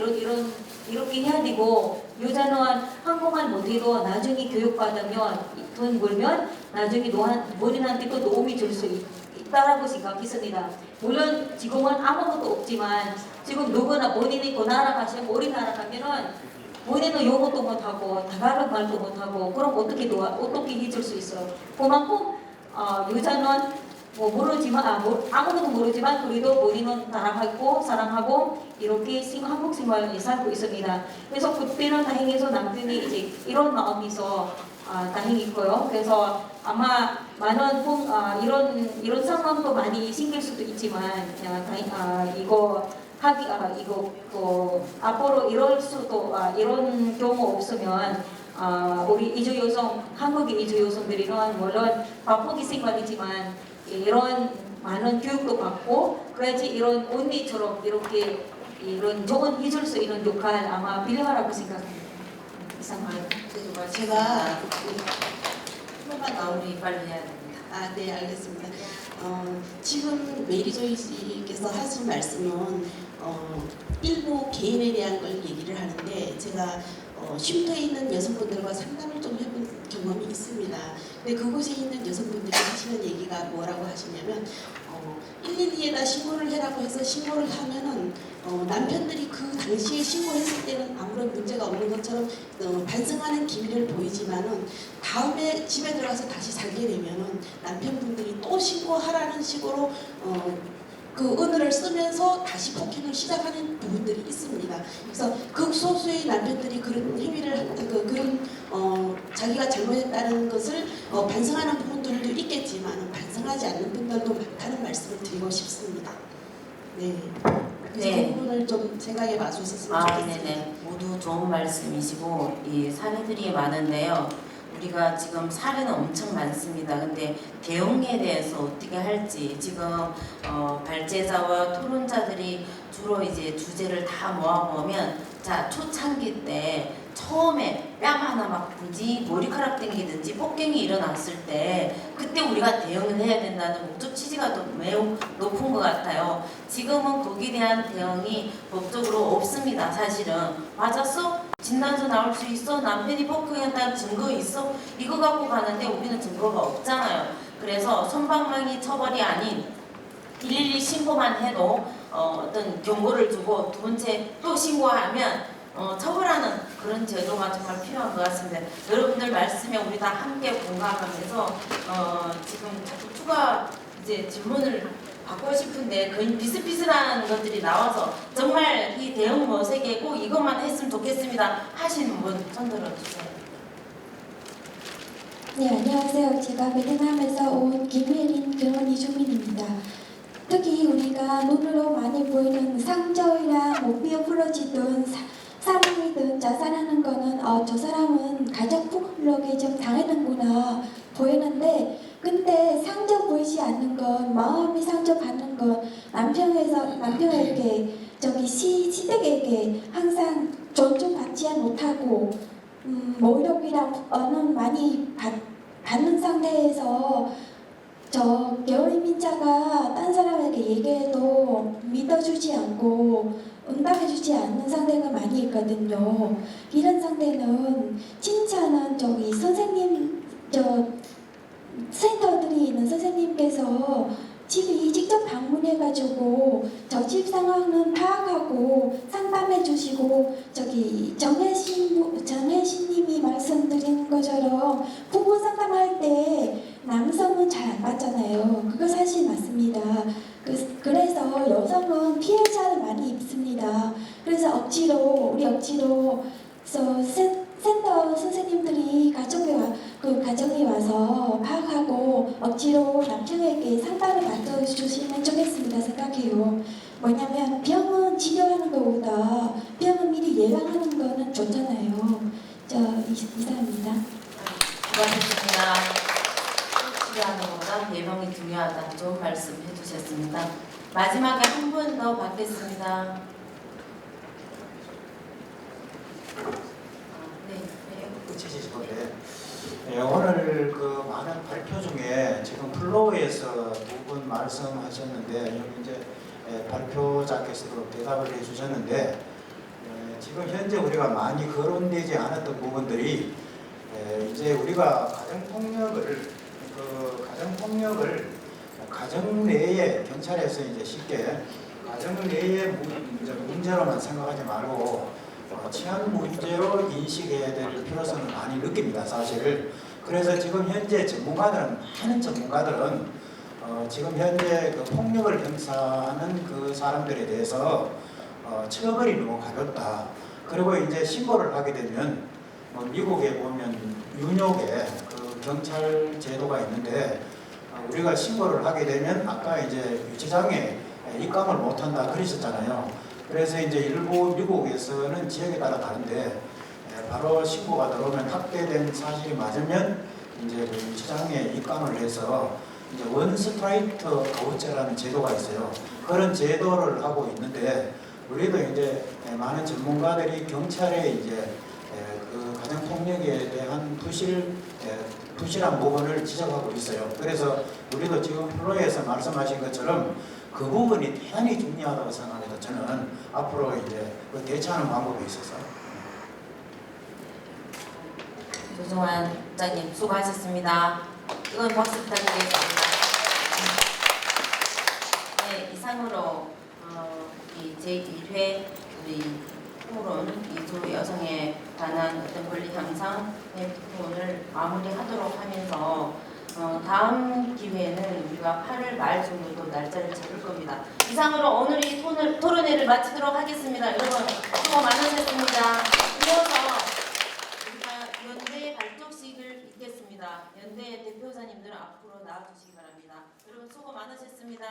이렇게 해야 되고 여자는 한국말 못해도 나중에 교육받으면 돈 벌면 나중에 본인한테도 도움이 줄 수 있다라고 생각했습니다. 물론 지금은 아무것도 없지만 지금 누구나 본인이 그 나라 가시면 우리 나라 가면은 본인은 영어도 못하고 다른 말도 못하고 그럼 어떻게 해줄 수 있어요? 그만큼 여자는 모르지만 아무것도 모르지만 그래도 본인은 따라하고 사랑하고 이렇게 한국 생활을 살고 있습니다. 그래서 그때는 다행해서 남편이 이제 이런 마음에서 다행이고요. 그래서 아마 많은 이런 상황도 많이 생길 수도 있지만 앞으로 이런 경우 없으면 우리 이주 여성 한국의 이주 여성들이는 물론 바쁘게 생활이지만 이런 많은 교육도 받고 그래야지 이런 언니처럼 이런 좋은 해줄 수 있는 역할 아마 필요하라고 생각합니다. 이상 제가 한번만 나오니 빨리 해야 됩니다. 네, 알겠습니다. 지금 메리조이 씨께서 하신 말씀은 일부 개인에 대한 걸 얘기를 하는데 제가 쉼터에 있는 여성분들과 상담을 좀 해본 경험이 있습니다. 근데 그곳에 있는 여성분들이 하시는 얘기가 뭐라고 하시냐면 112에다 신고를 해라고 해서 신고를 하면은 남편들이 그 당시에 신고했을 때는 아무런 문제가 없는 것처럼 반성하는 기미를 보이지만은 다음에 집에 들어가서 다시 살게 되면은 남편분들이 또 신고하라는 식으로 그 언어를 쓰면서 다시 폭행을 시작하는 부분들이 있습니다. 그래서 극소수의 남편들이 그런 행위를 그런 자기가 잘못했다는 것을 반성하는 부분들도 있겠지만 반성하지 않는 분들도 많다는 말씀을 드리고 싶습니다. 네. 그래서 네. 그 부분을 좀 생각해 봐주셨으면 좋겠습니다. 네네. 모두 좋은 말씀이시고 이 사례들이 많은데요. 우리가 지금 사례는 엄청 많습니다. 근데 대응에 대해서 어떻게 할지 지금 발제자와 토론자들이 주로 이제 주제를 다 모아보면 자 초창기 때 처음에 뺨 하나 맞든지 머리카락 당기든지 폭행이 일어났을 때 그때 우리가 대응을 해야 된다는 목적 취지가 또 매우 높은 것 같아요. 지금은 거기에 대한 대응이 법적으로 없습니다. 사실은 맞았어? 진단서 나올 수 있어? 남편이 폭행했다는 증거 있어? 이거 갖고 가는데 우리는 증거가 없잖아요. 그래서 솜방망이 처벌이 아닌 112 신고만 해도 어떤 경고를 주고 두 번째 또 신고하면 처벌하는 그런 제도가 정말 필요한 것 같습니다. 여러분들 말씀에 우리 다 함께 공감하면서 지금 자꾸 추가 이제 질문을 받고 싶은데 거의 비슷비슷한 것들이 나와서 정말 이 대응 모색에 꼭 이것만 했으면 좋겠습니다 하시는 분 손 들어주세요. 네, 안녕하세요. 제가 베트남에서 온 김혜린 경원이 주민입니다. 특히 우리가 눈으로 많이 보이는 상처이나 못 비어 부러지던 사람이든 자살하는 거는 저 사람은 가족 폭력에 좀 당했는구나 보이는데 근데 상처 보이지 않는 건 마음이 상처받는 건 남편에게 시댁에게 항상 존중받지 못하고 모욕이랑 많이 받는 상태에서 겨울이 민자가 딴 사람에게 얘기해도 믿어주지 않고 응답해주지 않는 상태가 많이 있거든요. 이런 상태는 칭찬은 선생님 센터들이 있는 선생님께서 집이 직접 방문해가지고 저 집 상황은 파악하고 상담해주시고 정혜신님이 말씀드린 것처럼 부부 상담할 때 남성은 잘 안 받잖아요. 그거 사실 맞습니다. 그래서 여성은 피해자를 많이 입습니다. 그래서 억지로 센터 선생님들이 가정에 와서 파악하고 억지로 남편에게 상담을 맡아주시면 좋겠습니다 생각해요. 뭐냐면 병은 치료하는 것보다 병은 미리 예방하는 거는 좋잖아요. 이상입니다. 수고하셨습니다. 치료하는 것보다 예방이 중요하다. 좋은 말씀 해주셨습니다. 마지막에 한 분 더 받겠습니다. 오늘 그 많은 발표 중에 지금 플로우에서 두 분 말씀하셨는데 여기 이제 발표자께서도 대답을 해주셨는데 지금 현재 우리가 많이 거론되지 않았던 부분들이 이제 우리가 가정 내에 경찰에서 이제 쉽게 가정 내의 문제로만 생각하지 말고 치안 문제로 인식해야 될 필요성을 많이 느낍니다, 사실. 그래서 지금 현재 많은 전문가들은 지금 현재 그 폭력을 경사하는 그 사람들에 대해서 처벌이 너무 가볍다. 그리고 이제 신고를 하게 되면 미국에 보면 뉴욕에 그 경찰 제도가 있는데 우리가 신고를 하게 되면 아까 이제 유치장에 입감을 못한다 그러셨잖아요. 그래서 이제 일부 미국에서는 지역에 따라 다른데 바로 신고가 들어오면 학대된 사실이 맞으면 이제 그 유치장에 입감을 해서 이제 원스트라이트 아웃제라는 제도가 있어요. 그런 제도를 하고 있는데 우리도 이제 많은 전문가들이 경찰에 이제 그 가정 폭력에 대한 부실한 부분을 지적하고 있어요. 그래서 우리도 지금 플로에서 말씀하신 것처럼 그 부분이 대단히 중요하다고 생각해서 저는 앞으로 이제 그 대처하는 방법에 있어서 조정환 부장님 수고하셨습니다. 이건 박수 부탁드리겠습니다. 네, 이상으로 이 제1회 우리 토론 이주 여성에 관한 어떤 권리 향상의 토론을 마무리하도록 하면서 다음 기회에는 우리가 8월 말 정도 날짜를 잡을 겁니다. 이상으로 오늘 이 토론회를 마치도록 하겠습니다. 여러분 수고 많으셨습니다. 이어서 우리가 연대 발족식을 있겠습니다. 연대 대표자님들은 앞으로 나와주시기 바랍니다. 여러분 수고 많으셨습니다.